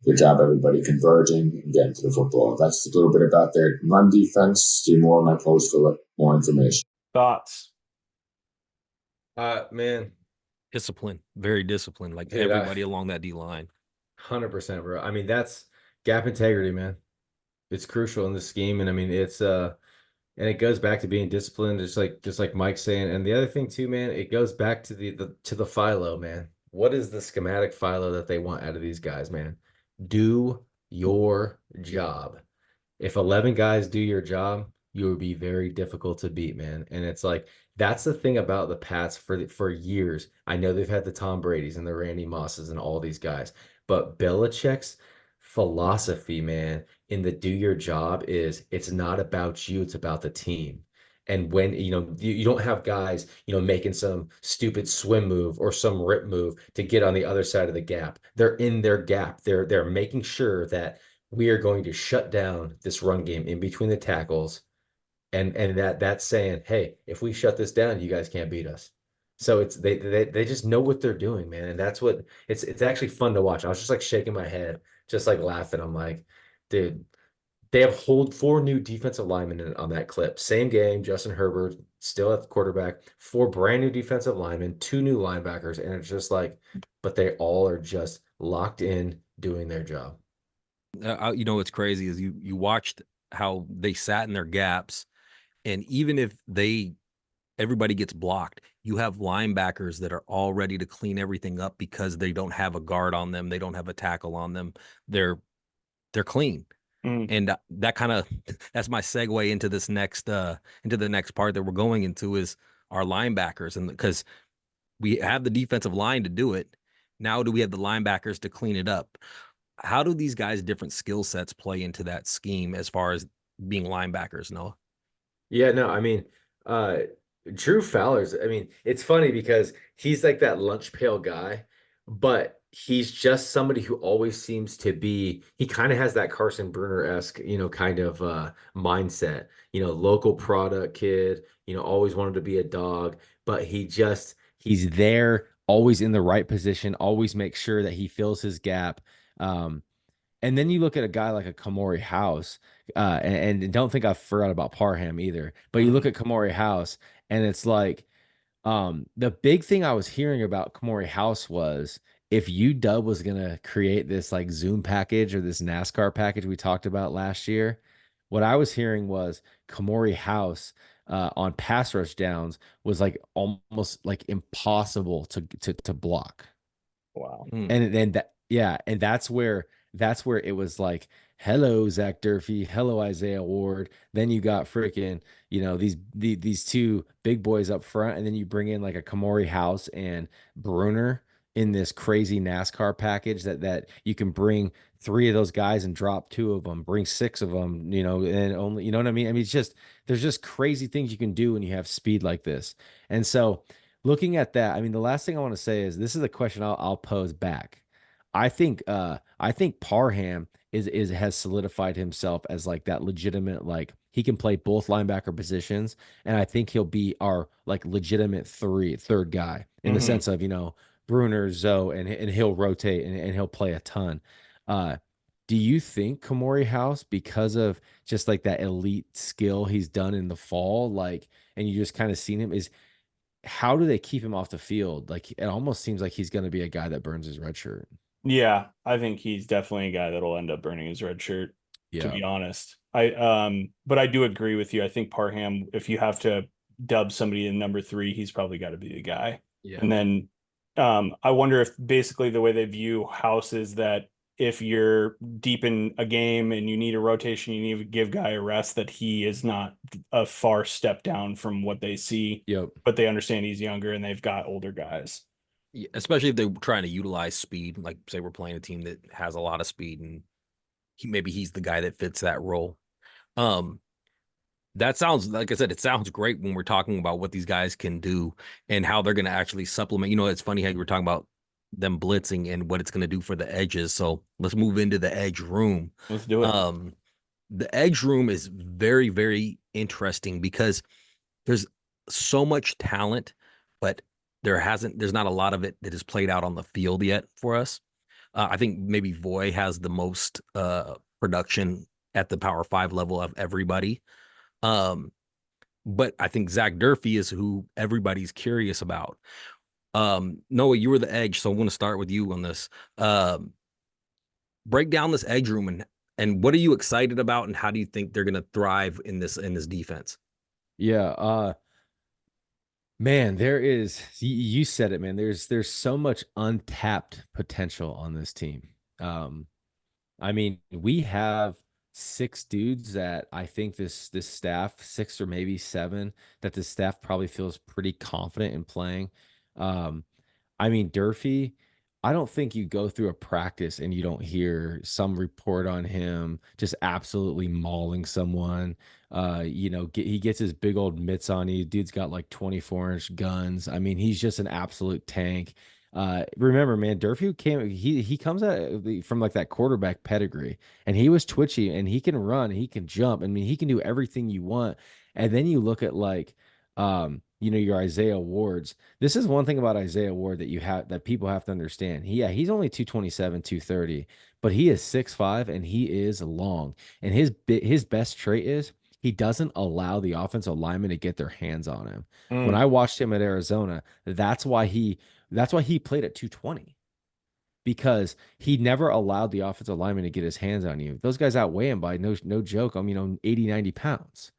Good job, everybody, converging and getting to the football. That's a little bit about their run defense. See more on my post for more information. Thoughts? Man. Discipline. Very disciplined. Like Dude, everybody along that D line. 100%, bro. I mean, that's gap integrity, man. It's crucial in this scheme. And I mean, it's and it goes back to being disciplined, just like Mike's saying. And the other thing too, man, it goes back to the philo, man. What is the schematic philo that they want out of these guys, man? Do your job. If 11 guys do your job, you will be very difficult to beat, man. And it's like, that's the thing about the Pats for years. I know they've had the Tom Bradys and the Randy Mosses and all these guys, but Belichick's philosophy, man, in the do your job is it's not about you, it's about the team. And when you don't have guys making some stupid swim move or some rip move to get on the other side of the gap. They're in their gap. They're making sure that we are going to shut down this run game in between the tackles, and that's saying, hey, if we shut this down, you guys can't beat us. So it's they just know what they're doing, man, and that's what it's actually fun to watch. I was just like shaking my head, just like laughing. I'm like, dude. They have 4 new defensive linemen on that clip. Same game, Justin Herbert still at the quarterback, 4 brand new defensive linemen, 2 new linebackers, and it's just like, but they all are just locked in doing their job. What's crazy is you watched how they sat in their gaps, and even if everybody gets blocked, you have linebackers that are all ready to clean everything up because they don't have a guard on them, they don't have a tackle on them, they're clean. And that that's my segue into this into the next part that we're going into is our linebackers. And because we have the defensive line to do it, now do we have the linebackers to clean it up? How do these guys' different skill sets play into that scheme as far as being linebackers, Noah? Yeah, no, I mean, Drew Fowler's, I mean, it's funny because he's like that lunch pail guy, but he's just somebody who always seems to be, he kind of has that Carson Bruner-esque, kind of mindset, local product kid, always wanted to be a dog, but he's there, always in the right position, always make sure that he fills his gap. And then you look at a guy like a Kamori House, and don't think I forgot about Parham either, but you look at Kamori House, and it's like, the big thing I was hearing about Kamori House was if UW was going to create this like Zoom package or this NASCAR package we talked about last year, what I was hearing was Kamori House on pass rush downs was like almost like impossible to block. Wow. And then and that's where it was like, hello, Zach Durfee, hello, Isaiah Ward. Then you got freaking, these 2 big boys up front, and then you bring in like a Kamori House and Bruner in this crazy NASCAR package that you can bring 3 of those guys and drop 2 of them, bring 6 of them, and only, you know what I mean? I mean, there's just crazy things you can do when you have speed like this. And so looking at that, I mean, the last thing I want to say is this is a question I'll pose back. I think Parham has solidified himself as like that legitimate, like he can play both linebacker positions, and I think he'll be our like legitimate third guy in the sense of Bruner, Zoe, and he'll rotate and he'll play a ton. Do you think Kamori House, because of just like that elite skill he's done in the fall, like, and you just kind of seen him, how do they keep him off the field? Like, it almost seems like he's going to be a guy that burns his red shirt. Yeah, I think he's definitely a guy that'll end up burning his red shirt. to be honest. But I do agree with you. I think Parham, if you have to dub somebody in number 3, he's probably got to be the guy. Yeah. And then I wonder if basically the way they view House is that if you're deep in a game and you need a rotation, you need to give guy a rest, that he is not a far step down from what they see. Yep. But they understand he's younger and they've got older guys. Yeah, especially if they're trying to utilize speed. Like, say we're playing a team that has a lot of speed, and maybe he's the guy that fits that role. That sounds, like I said, it sounds great when we're talking about what these guys can do and how they're going to actually supplement. It's funny how you were talking about them blitzing and what it's going to do for the edges. So let's move into the edge room. Let's do it. The edge room is very, very interesting because there's so much talent, but there's not a lot of it that is played out on the field yet for us. I think maybe Voy has the most production at the Power 5 level of everybody. But I think Zach Durfee is who everybody's curious about. Noah, you were the edge, so I want to start with you on this. Break down this edge room and what are you excited about, and how do you think they're going to thrive in this defense? Yeah, man, there is, you said it, man. There's so much untapped potential on this team. I mean, we have 6 dudes that I think this staff, 6 or maybe 7, that the staff probably feels pretty confident in playing. I mean, Durfee, I don't think you go through a practice and you don't hear some report on him just absolutely mauling someone. He gets his big old mitts on you. Dude's got like 24-inch guns. I mean, he's just an absolute tank. Remember, man, Durfee he comes from like that quarterback pedigree, and he was twitchy, and he can run, he can jump. I mean, he can do everything you want. And then you look at like, your Isaiah Wards. This is one thing about Isaiah Ward that people have to understand. He's only 227, 230, but he is 6'5", and he is long. And his best trait is he doesn't allow the offensive linemen to get their hands on him. When I watched him at Arizona, that's why he played at 220, because he never allowed the offensive lineman to get his hands on you. Those guys outweigh him by no joke. 80, 90 pounds.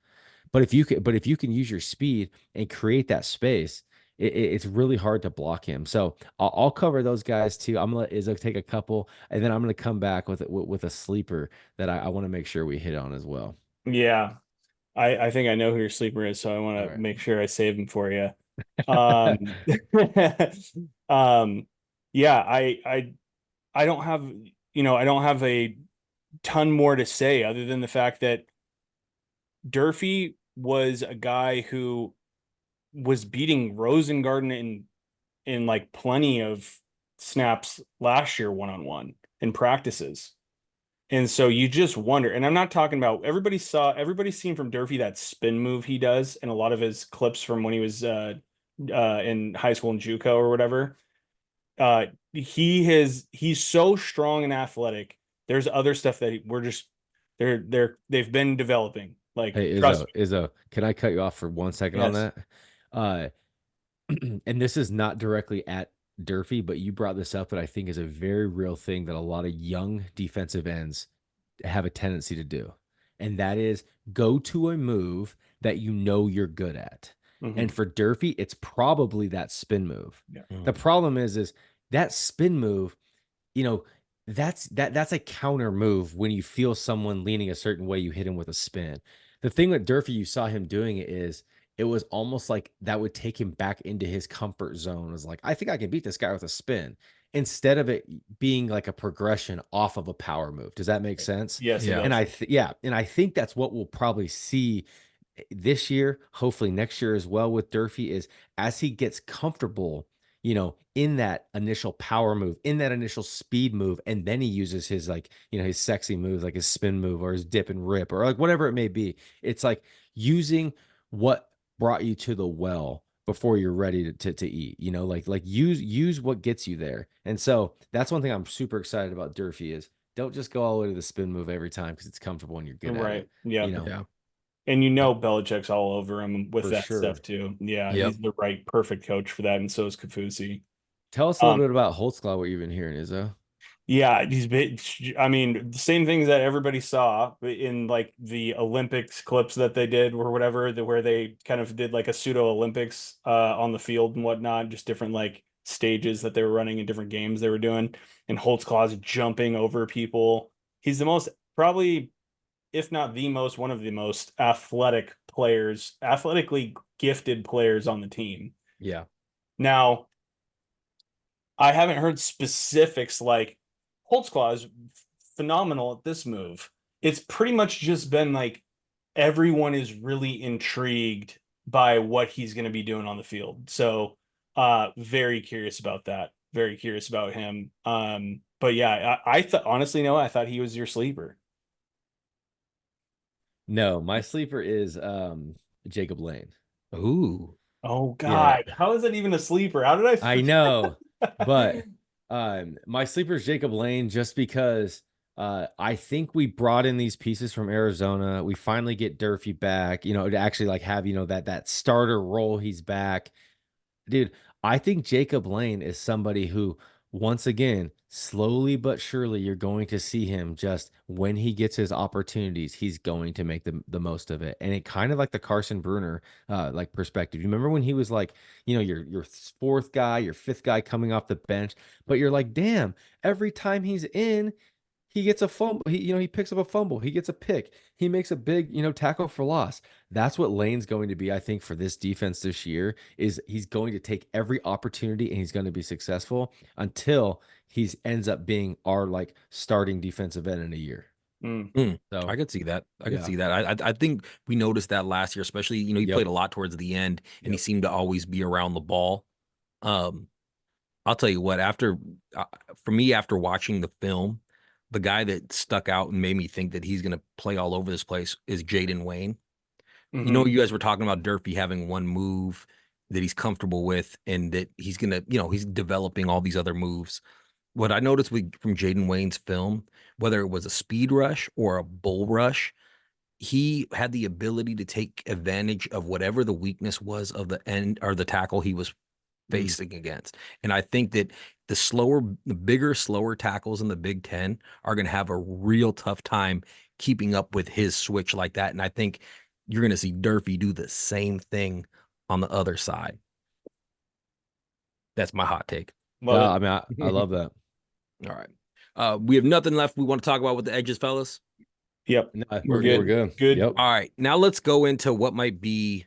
But if you can use your speed and create that space, it's really hard to block him. So I'll cover those guys too. I'm gonna let Izzo take a couple, and then I'm gonna come back with a sleeper that I want to make sure we hit on as well. Yeah, I think I know who your sleeper is, so I want to make sure I save him for you. Yeah, I don't have, I don't have a ton more to say other than the fact that Durfee was a guy who was beating Rosengarten in like plenty of snaps last year one-on-one in practices. And so you just wonder, and I'm not talking about, everybody's seen from Durfee that spin move he does in a lot of his clips from when he was in high school in JUCO or whatever. He's so strong and athletic. There's other stuff that they've been developing. Like, hey, Izzo, can I cut you off for 1 second on that? And this is not directly at Durfee, but you brought this up that I think is a very real thing that a lot of young defensive ends have a tendency to do. And that is go to a move that you're good at. Mm-hmm. And for Durfee, it's probably that spin move. Yeah. Mm-hmm. The problem is that spin move, that's a counter move. When you feel someone leaning a certain way, you hit him with a spin. The thing with Durfee, you saw him doing it was almost like that would take him back into his comfort zone. It was like, I think I can beat this guy with a spin, instead of it being like a progression off of a power move. Does that make sense? Yes. Yeah. And I think that's what we'll probably see this year, hopefully next year as well with Durfee, is as he gets comfortable, in that initial power move, in that initial speed move, and then he uses his his sexy moves, like his spin move or his dip and rip or like whatever it may be. It's like using what brought you to the well before you're ready to eat, like use what gets you there. And so that's one thing I'm super excited about Durfee is don't just go all the way to the spin move every time because it's comfortable and you're good at it. Yeah. Yeah. And Belichick's all over him with that stuff too. Yeah, he's the perfect coach for that, and so is Kafusi. Tell us a little bit about Holtzclaw, what you've been hearing, Izzo. Yeah, he's been, I mean, the same things that everybody saw in like the Olympics clips that they did or whatever, where they kind of did like a pseudo Olympics on the field and whatnot, just different like stages that they were running in different games they were doing. And Holtzclaw's jumping over people. He's the most, probably, if not the most, one of the most athletic players, athletically gifted players on the team. Yeah. Now, I haven't heard specifics like Holtzclaw is phenomenal at this move. It's pretty much just been like everyone is really intrigued by what he's going to be doing on the field. So very curious about that. Very curious about him. But yeah, I thought honestly, no, I thought he was your sleeper. No, my sleeper is Jacob Lane. Ooh. Oh Yeah. God, how is that even a sleeper? How did I I forget? know, but my sleeper is Jacob Lane just because I think we brought in these pieces from Arizona. We finally get Durfee back, to actually like have, that starter role. He's back. Dude, I think Jacob Lane is somebody who, once again, slowly but surely, you're going to see him just when he gets his opportunities, he's going to make the most of it. And it kind of like the Carson Bruner like perspective. You remember when he was like, your fourth guy, your fifth guy coming off the bench, but you're like, damn, every time he's in, he gets a fumble. He picks up a fumble. He gets a pick. He makes a big, tackle for loss. That's what Lane's going to be, I think, for this defense this year. Is he's going to take every opportunity and he's going to be successful until he ends up being our like starting defensive end in a year. So I could see that. I could yeah. see that. I think we noticed that last year, especially, he Yep. played a lot towards the end and he Yep. seemed to always be around the ball. I'll tell you what, for me, after watching the film, the guy that stuck out and made me think that he's going to play all over this place is Jaden Wayne. Mhm. You guys were talking about Durfee having one move that he's comfortable with and that he's going to, he's developing all these other moves. What I noticed from Jaden Wayne's film, whether it was a speed rush or a bull rush, he had the ability to take advantage of whatever the weakness was of the end or the tackle he was facing against. And I think that the bigger, slower tackles in the Big Ten are going to have a real tough time keeping up with his switch like that. And I think you're going to see Durfee do the same thing on the other side. That's my hot take. Yeah, I mean, I love that. All right. We have nothing left we want to talk about with the edges, fellas. Yep. No, We're good. We're good. Good. Yep. All right. Now let's go into what might be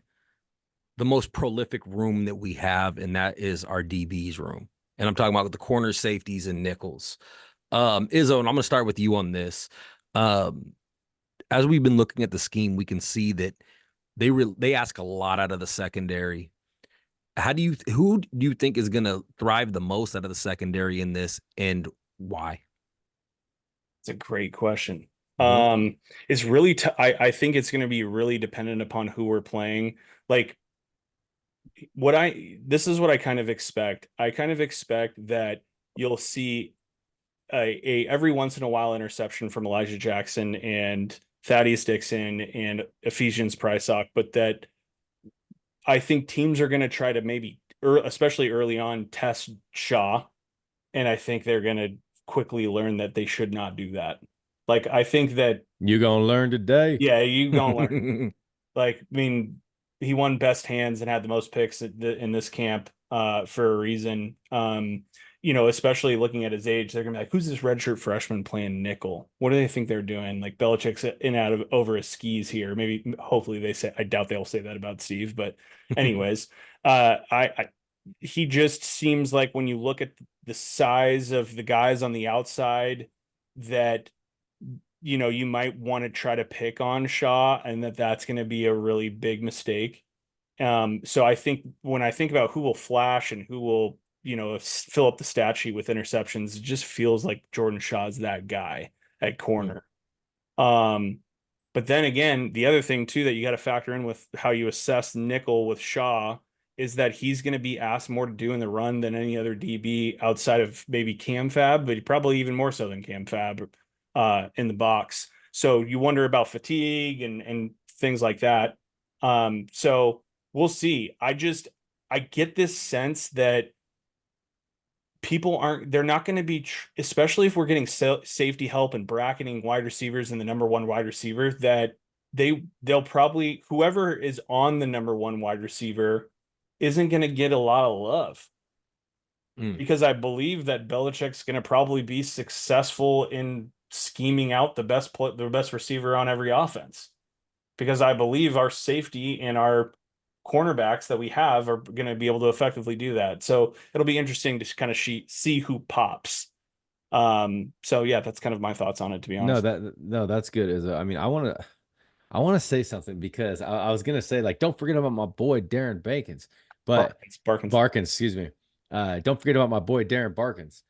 the most prolific room that we have, and that is our DB's room. And I'm talking about the corner safeties and nickels. Izzo, and I'm going to start with you on this. As we've been looking at the scheme, we can see that they ask a lot out of the secondary. Who do you think is going to thrive the most out of the secondary in this, and why? It's a great question. It's really I think it's going to be really dependent upon who we're playing. Like this is what I kind of expect. I kind of expect that you'll see a every once in a while interception from Elijah Jackson and Thaddeus Dixon and Ephesians Prysock, but that I think teams are going to try to maybe, especially early on, test Shaw, and I think they're going to quickly learn that they should not do that. Like I think that You gonna learn today. yeah, you gonna learn. Like I mean, he won best hands and had the most picks in this camp for a reason. Especially looking at his age, they're gonna be like, "Who's this redshirt freshman playing nickel? What do they think they're doing?" Like Belichick's in out of over his skis here. Maybe, hopefully, they say. I doubt they'll say that about Steve, but anyways, I he just seems like when you look at the size of the guys on the outside that you might want to try to pick on Shaw and that's going to be a really big mistake. So I think when I think about who will flash and who will, fill up the stat sheet with interceptions, it just feels like Jordan Shaw's that guy at corner. But then again, the other thing too that you got to factor in with how you assess nickel with Shaw is that he's going to be asked more to do in the run than any other DB outside of maybe Cam Fab, but probably even more so than Cam Fab in the box. So you wonder about fatigue and things like that. So we'll see. I get this sense that they're not going to be, especially if we're getting safety help and bracketing wide receivers and the number one wide receiver, that they'll probably, whoever is on the number one wide receiver isn't going to get a lot of love. Because I believe that Belichick's going to probably be successful in scheming out the best receiver on every offense. Because I believe our safety and our cornerbacks that we have are going to be able to effectively do that. So it'll be interesting to kind of see who pops. So yeah, that's kind of my thoughts on it, to be honest. That's good. I mean, I want to say something because I was gonna say, like, don't forget about my boy Darren Barkins, but Barkins, excuse me. Don't forget about my boy Darren Barkins.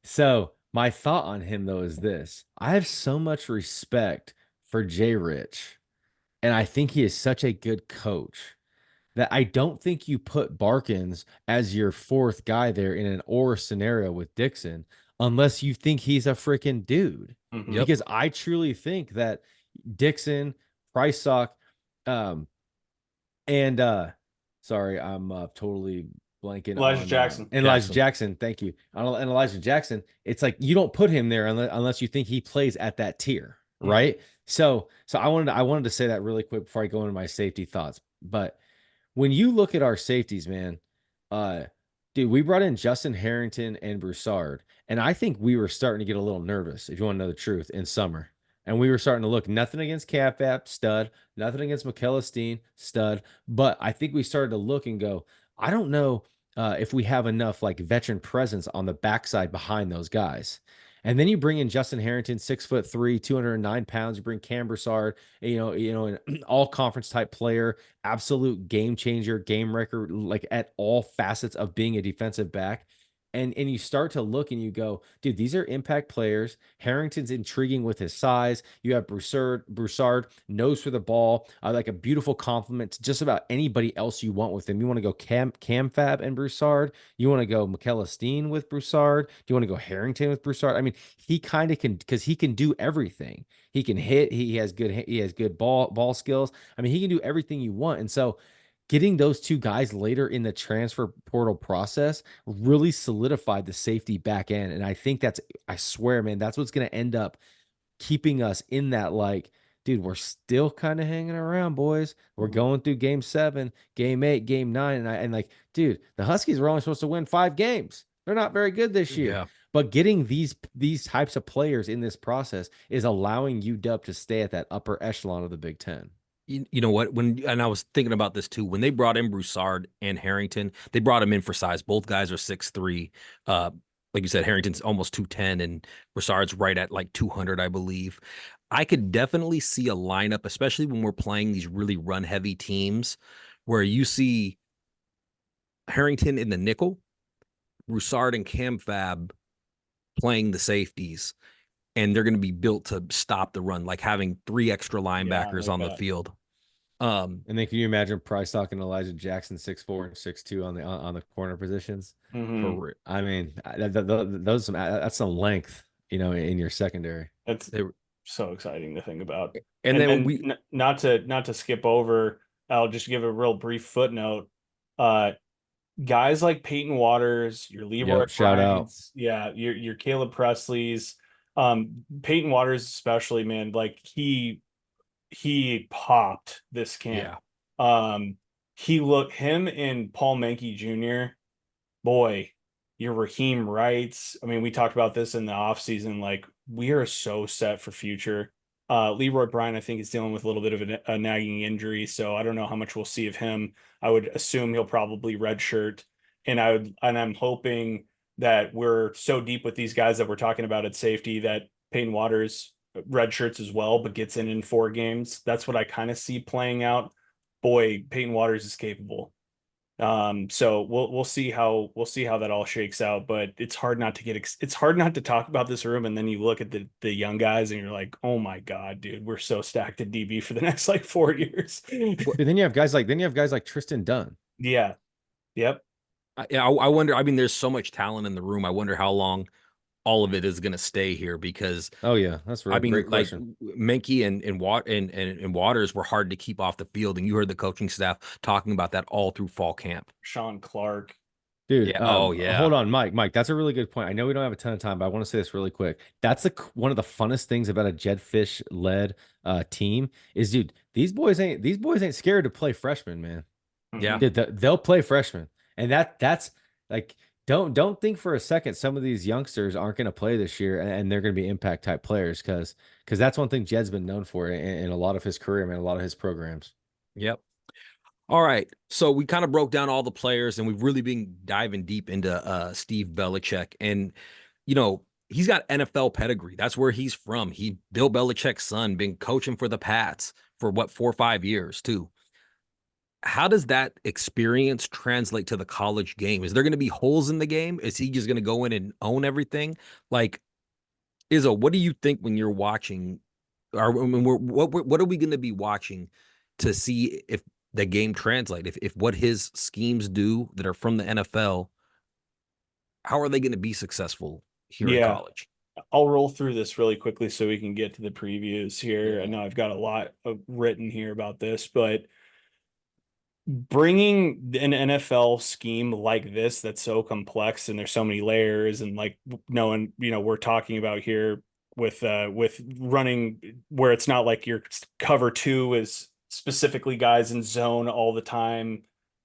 So my thought on him though is this: I have so much respect for Jay Rich, and I think he is such a good coach that I don't think you put Barkins as your fourth guy there in an or scenario with Dixon unless you think he's a freaking dude. Because I truly think that Dixon, Price Sock, and sorry, I'm totally blanking Elijah on Jackson. And Elijah Jackson, thank you. And Elijah Jackson, it's like you don't put him there unless you think he plays at that tier, right? So I wanted to say that really quick before I go into my safety thoughts. But when you look at our safeties, man, dude, we brought in Justin Harrington and Broussard, and I think we were starting to get a little nervous, if you want to know the truth, in summer. And we were starting to look, nothing against Cafap, stud, nothing against McKellisteen, stud, but I think we started to look and go, I don't know if we have enough like veteran presence on the backside behind those guys. And then you bring in Justin Harrington, 6'3", 209 pounds. You bring Cam Broussard, an all conference type player, absolute game changer, game record, like at all facets of being a defensive back. And you start to look and you go, dude, these are impact players. Harrington's intriguing with his size. You have Broussard knows for the ball, like a beautiful compliment to just about anybody else you want with him. You want to go Cam Fab and Broussard. You want to go McKellisteen with Broussard. Do you want to go Harrington with Broussard? I mean, he kind of can, because he can do everything. He can hit. He has good ball skills. I mean, he can do everything you want. And so getting those two guys later in the transfer portal process really solidified the safety back end. And I think I swear, man, that's what's going to end up keeping us in that, like, dude, we're still kind of hanging around, boys. We're going through game 7, game 8, game 9. And like, dude, the Huskies were only supposed to win 5 games. They're not very good this year. Yeah. But getting these types of players in this process is allowing UW to stay at that upper echelon of the Big Ten. You know what? And I was thinking about this too. When they brought in Broussard and Harrington, they brought them in for size. Both guys are 6'3". Like you said, Harrington's almost 210, and Broussard's right at like 200, I believe. I could definitely see a lineup, especially when we're playing these really run-heavy teams, where you see Harrington in the nickel, Broussard and Cam Fab playing the safeties, and they're going to be built to stop the run, like having 3 extra linebackers on the field. And then can you imagine Price talking to Elijah Jackson 6'4" and 6'2" on the corner positions? I mean, that's some length, in your secondary. That's so exciting to think about. And then not to skip over, I'll just give a real brief footnote. Guys like Peyton Waters, your Leroy shout out. Yeah, your Caleb Presley's, Peyton Waters especially, man, like he popped this camp. Him and Paul Menke Jr., boy, your Raheem Wrights. I mean, we talked about this in the offseason. Like, we are so set for future. Leroy Bryant, I think, is dealing with a little bit of a nagging injury, so I don't know how much we'll see of him. I would assume he'll probably redshirt, and I'm hoping that we're so deep with these guys that we're talking about at safety that Peyton Waters redshirts as well, but gets in 4 games. That's what I kind of see playing out. Boy, Peyton Waters is capable. So we'll see how that all shakes out, but it's hard not to talk about this room, and then you look at the young guys and you're like, oh my God, dude, we're so stacked at DB for the next like 4 years. But then you have guys like Tristan Dunn. Yeah. Yep. I wonder, I mean, there's so much talent in the room. I wonder how long all of it is going to stay here, because that's really great question. Like Menke and Waters were hard to keep off the field, and you heard the coaching staff talking about that all through fall camp. Sean Clark, Dude, Yeah. Oh, yeah. hold on, Mike, that's a really good point. I know we don't have a ton of time, but I want to say this really quick. That's one of the funnest things about a Jed Fish led team is, dude, these boys ain't scared to play freshmen, man. Yeah. Dude, they'll play freshmen. And that's like, don't think for a second some of these youngsters aren't going to play this year and they're going to be impact type players, because that's one thing Jed's been known for in a lot of his career, man, a lot of his programs. Yep. All right. So we kind of broke down all the players, and we've really been diving deep into Steve Belichick. And, you know, he's got NFL pedigree. That's where he's from. Bill Belichick's son, been coaching for the Pats for 4 or 5 years too. How does that experience translate to the college game? Is there going to be holes in the game? Is he just going to go in and own everything? Like, Izzo, what do you think when you're watching? Or what are we going to be watching to see if the game translate? If what his schemes do that are from the NFL, how are they going to be successful here in college? I'll roll through this really quickly so we can get to the previews here. Yeah. I know I've got a lot written here about this, but bringing an NFL scheme like this that's so complex and there's so many layers, and like knowing, we're talking about here with running where it's not like your cover two is specifically guys in zone all the time,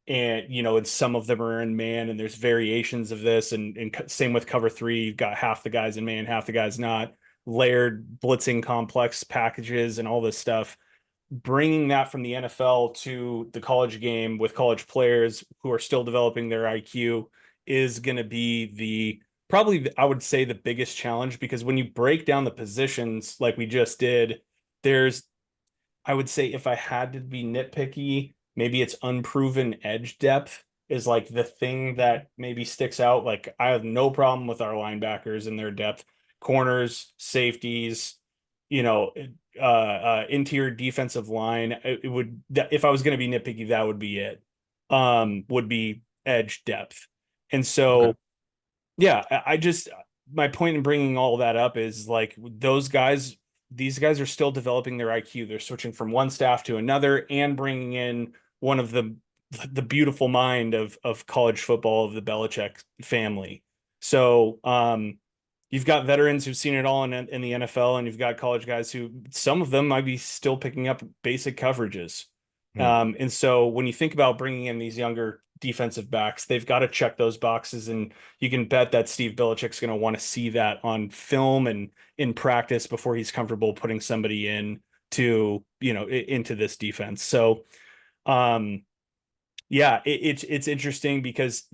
and and some of them are in man, and there's variations of this, and same with cover three, you've got half the guys in man, half the guys not, layered blitzing complex packages and all this stuff. Bringing that from the NFL to the college game with college players who are still developing their IQ is going to be I would say the biggest challenge, because when you break down the positions like we just did, I would say, if I had to be nitpicky, maybe it's unproven edge depth is like the thing that maybe sticks out. Like, I have no problem with our linebackers and their depth, corners, safeties, interior defensive line. It would, if I was going to be nitpicky, that would be it. Would be edge depth. And so, Okay. yeah, my point in bringing all that up is like these guys are still developing their IQ. They're switching from one staff to another and bringing in one of the beautiful mind of college football, of the Belichick family. So, you've got veterans who've seen it all in the NFL, and you've got college guys who, some of them might be still picking up basic coverages. And so when you think about bringing in these younger defensive backs, they've got to check those boxes, and you can bet that Steve Belichick's going to want to see that on film and in practice before he's comfortable putting somebody into this defense. So, yeah, it's interesting because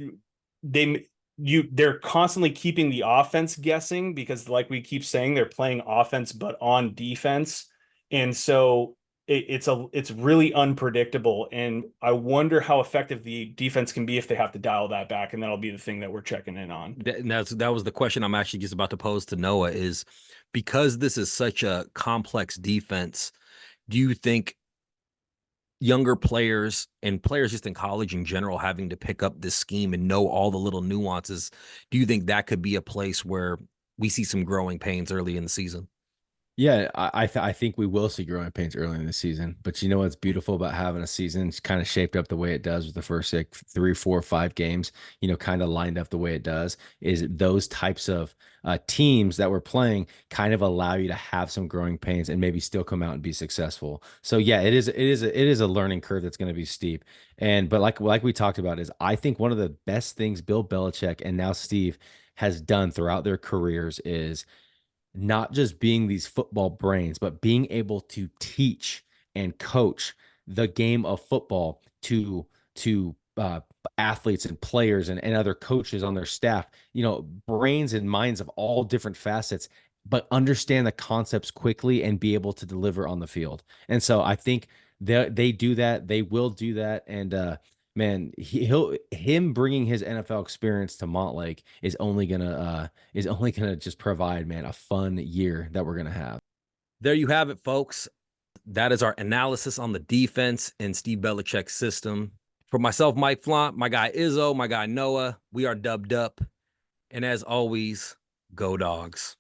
they're constantly keeping the offense guessing, because like we keep saying, they're playing offense but on defense, and so it's really unpredictable, and I wonder how effective the defense can be if they have to dial that back, and that'll be the thing that we're checking in on. That was the question I'm actually just about to pose to Noah, is because this is such a complex defense, do you think younger players and players just in college in general having to pick up this scheme and know all the little nuances, do you think that could be a place where we see some growing pains early in the season? Yeah, I think we will see growing pains early in the season. But you know what's beautiful about having a season kind of shaped up the way it does, with the first 3, 4, 5 games, kind of lined up the way it does, is those types of teams that we're playing kind of allow you to have some growing pains and maybe still come out and be successful. So yeah, it is a learning curve that's going to be steep. But like we talked about, is I think one of the best things Bill Belichick and now Steve has done throughout their careers is not just being these football brains, but being able to teach and coach the game of football to athletes and players and other coaches on their staff, brains and minds of all different facets, but understand the concepts quickly and be able to deliver on the field. And so I think they do that. They will do that. And man, him bringing his NFL experience to Montlake is only gonna just provide, man, a fun year that we're gonna have. There you have it, folks. That is our analysis on the defense in Steve Belichick's system. For myself, Mike Flaunt, my guy Izzo, my guy Noah, we are dubbed up. And as always, go Dogs.